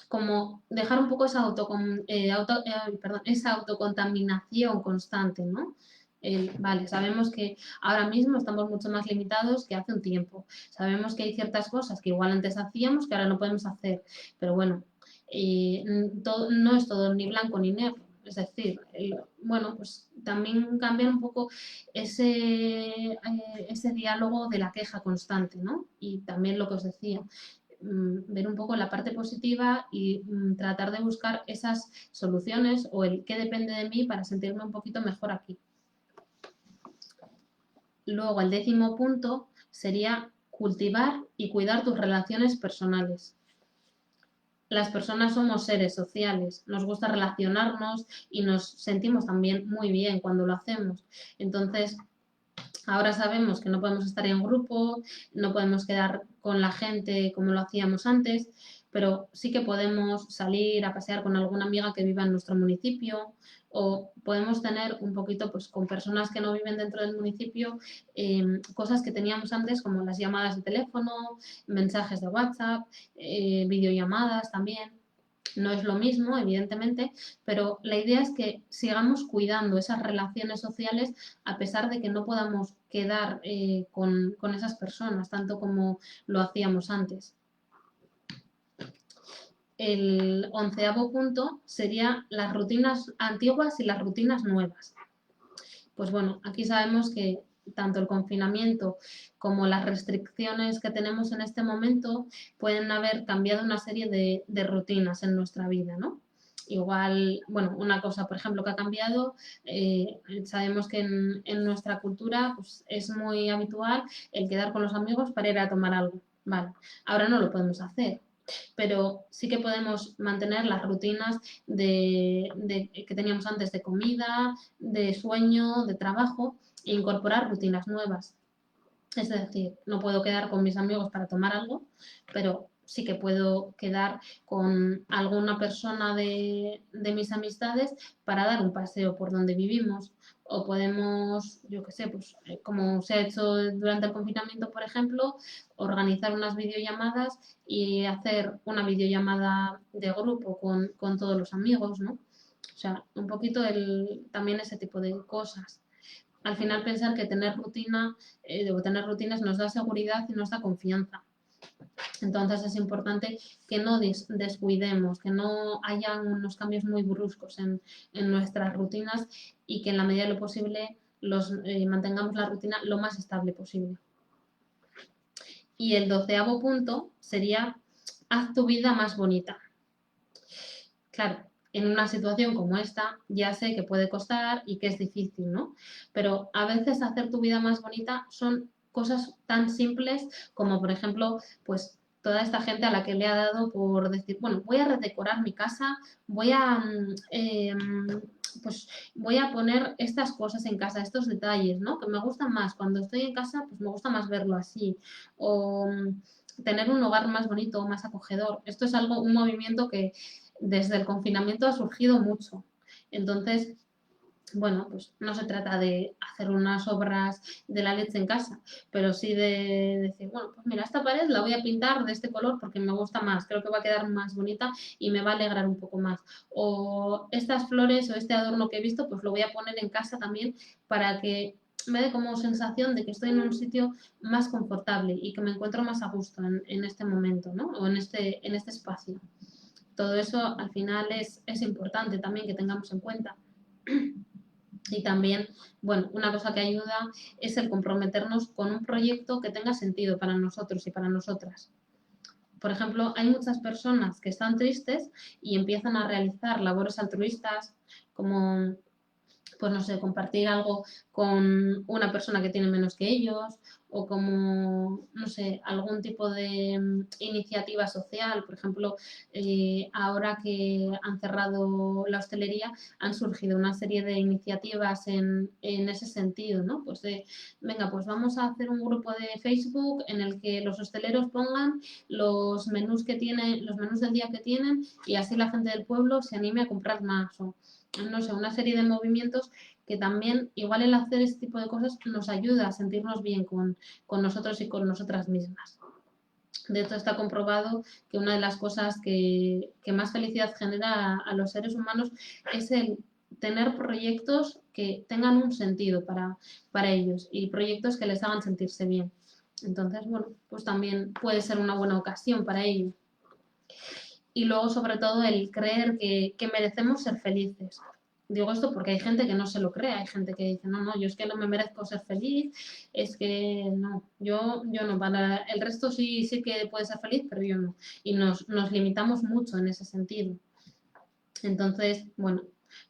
como dejar un poco esa autocontaminación constante, ¿no? Vale, sabemos que ahora mismo estamos mucho más limitados que hace un tiempo. Sabemos que hay ciertas cosas que igual antes hacíamos que ahora no podemos hacer, pero bueno, no es todo ni blanco ni negro. Es decir, bueno, pues también cambiar un poco ese diálogo de la queja constante, ¿no? Y también lo que os decía, ver un poco la parte positiva y tratar de buscar esas soluciones o el qué depende de mí para sentirme un poquito mejor aquí. Luego, el 10º punto sería cultivar y cuidar tus relaciones personales. Las personas somos seres sociales, nos gusta relacionarnos y nos sentimos también muy bien cuando lo hacemos. Entonces, ahora sabemos que no podemos estar en grupo, no podemos quedar con la gente como lo hacíamos antes, pero sí que podemos salir a pasear con alguna amiga que viva en nuestro municipio o podemos tener un poquito pues con personas que no viven dentro del municipio cosas que teníamos antes como las llamadas de teléfono, mensajes de WhatsApp, videollamadas también. No es lo mismo, evidentemente, pero la idea es que sigamos cuidando esas relaciones sociales a pesar de que no podamos quedar con esas personas, tanto como lo hacíamos antes. El 11º punto sería las rutinas antiguas y las rutinas nuevas. Pues bueno, aquí sabemos que tanto el confinamiento como las restricciones que tenemos en este momento pueden haber cambiado una serie de rutinas en nuestra vida, ¿no? Igual, bueno, una cosa, por ejemplo, que ha cambiado, sabemos que en nuestra cultura pues, es muy habitual el quedar con los amigos para ir a tomar algo. Vale, ahora no lo podemos hacer, pero sí que podemos mantener las rutinas que teníamos antes de comida, de sueño, de trabajo e incorporar rutinas nuevas. Es decir, no puedo quedar con mis amigos para tomar algo, pero sí que puedo quedar con alguna persona de mis amistades para dar un paseo por donde vivimos. O podemos, yo qué sé, pues como se ha hecho durante el confinamiento, por ejemplo, organizar unas videollamadas y hacer una videollamada de grupo con todos los amigos, ¿no? O sea, un poquito también ese tipo de cosas. Al final pensar que tener tener rutinas nos da seguridad y nos da confianza. Entonces es importante que no descuidemos, que no haya unos cambios muy bruscos en nuestras rutinas y que en la medida de lo posible mantengamos la rutina lo más estable posible. Y el 12º punto sería haz tu vida más bonita. Claro, en una situación como esta ya sé que puede costar y que es difícil, ¿no? Pero a veces hacer tu vida más bonita son cosas tan simples como, por ejemplo, pues toda esta gente a la que le ha dado por decir, bueno, voy a redecorar mi casa, pues voy a poner estas cosas en casa, estos detalles, ¿no? Que me gustan más. Cuando estoy en casa, pues me gusta más verlo así. O tener un hogar más bonito, más acogedor. Esto es un movimiento que desde el confinamiento ha surgido mucho. Entonces, bueno, pues no se trata de hacer unas obras de la leche en casa, pero sí de decir, bueno, pues mira, esta pared la voy a pintar de este color porque me gusta más, creo que va a quedar más bonita y me va a alegrar un poco más. O estas flores o este adorno que he visto, pues lo voy a poner en casa también para que me dé como sensación de que estoy en un sitio más confortable y que me encuentro más a gusto en este momento, ¿no? O en este espacio. Todo eso al final es importante también que tengamos en cuenta. Y también, bueno, una cosa que ayuda es el comprometernos con un proyecto que tenga sentido para nosotros y para nosotras. Por ejemplo, hay muchas personas que están tristes y empiezan a realizar labores altruistas como, pues no sé, compartir algo con una persona que tiene menos que ellos o como, no sé, algún tipo de iniciativa social. Por ejemplo, ahora que han cerrado la hostelería, han surgido una serie de iniciativas en ese sentido, ¿no? Pues venga, pues vamos a hacer un grupo de Facebook en el que los hosteleros pongan los menús que tienen, los menús del día que tienen y así la gente del pueblo se anime a comprar más o no sé, una serie de movimientos que también, igual el hacer este tipo de cosas nos ayuda a sentirnos bien con nosotros y con nosotras mismas. De hecho, está comprobado que una de las cosas que más felicidad genera a los seres humanos es el tener proyectos que tengan un sentido para ellos y proyectos que les hagan sentirse bien. Entonces, bueno, pues también puede ser una buena ocasión para ello. Y luego, sobre todo, el creer que merecemos ser felices. Digo esto porque hay gente que no se lo cree, hay gente que dice, no, no, yo es que no me merezco ser feliz, es que no, yo no, para el resto sí que puede ser feliz, pero yo no. Y nos limitamos mucho en ese sentido. Entonces, bueno,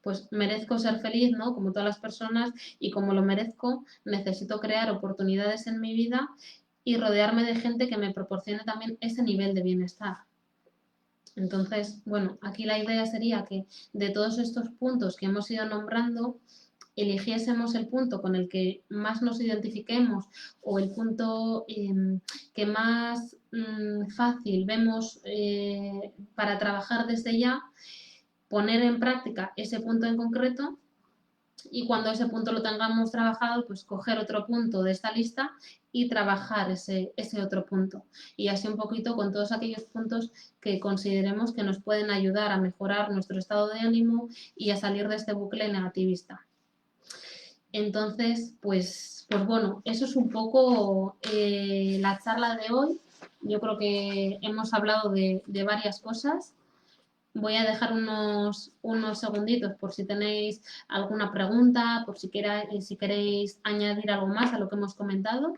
pues merezco ser feliz, ¿no? Como todas las personas, y como lo merezco, necesito crear oportunidades en mi vida y rodearme de gente que me proporcione también ese nivel de bienestar. Entonces, bueno, aquí la idea sería que de todos estos puntos que hemos ido nombrando, eligiésemos el punto con el que más nos identifiquemos o el punto que más fácil vemos para trabajar desde ya, poner en práctica ese punto en concreto y cuando ese punto lo tengamos trabajado, pues coger otro punto de esta lista y trabajar ese otro punto. Y así un poquito con todos aquellos puntos que consideremos que nos pueden ayudar a mejorar nuestro estado de ánimo y a salir de este bucle negativista. Entonces, pues bueno, eso es un poco la charla de hoy. Yo creo que hemos hablado de varias cosas. Voy a dejar unos segunditos por si tenéis alguna pregunta, por si queréis añadir algo más a lo que hemos comentado.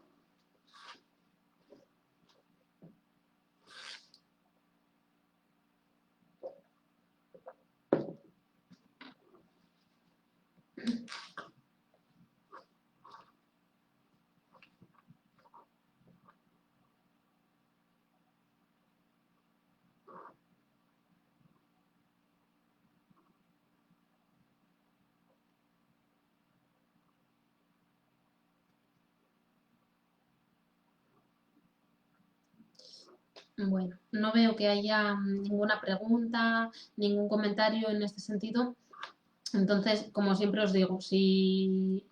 Bueno, no veo que haya ninguna pregunta, ningún comentario en este sentido. Entonces, como siempre os digo, si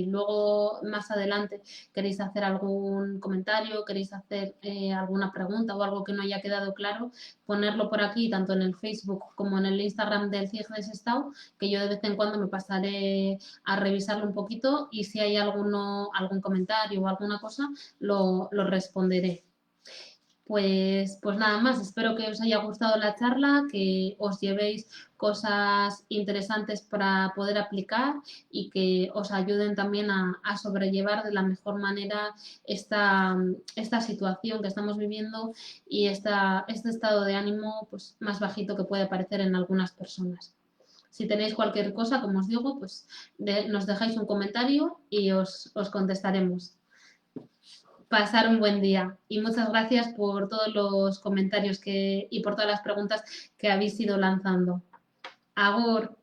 luego más adelante queréis hacer algún comentario, queréis hacer alguna pregunta o algo que no haya quedado claro, ponerlo por aquí, tanto en el Facebook como en el Instagram del CIEG de Sestao, que yo de vez en cuando me pasaré a revisarlo un poquito y si hay algún comentario o alguna cosa, lo responderé. Pues nada más, espero que os haya gustado la charla, que os llevéis cosas interesantes para poder aplicar y que os ayuden también a sobrellevar de la mejor manera esta situación que estamos viviendo y este estado de ánimo pues, más bajito que puede aparecer en algunas personas. Si tenéis cualquier cosa, como os digo, pues nos dejáis un comentario y os contestaremos. Pasar un buen día y muchas gracias por todos los comentarios y por todas las preguntas que habéis ido lanzando. Agur.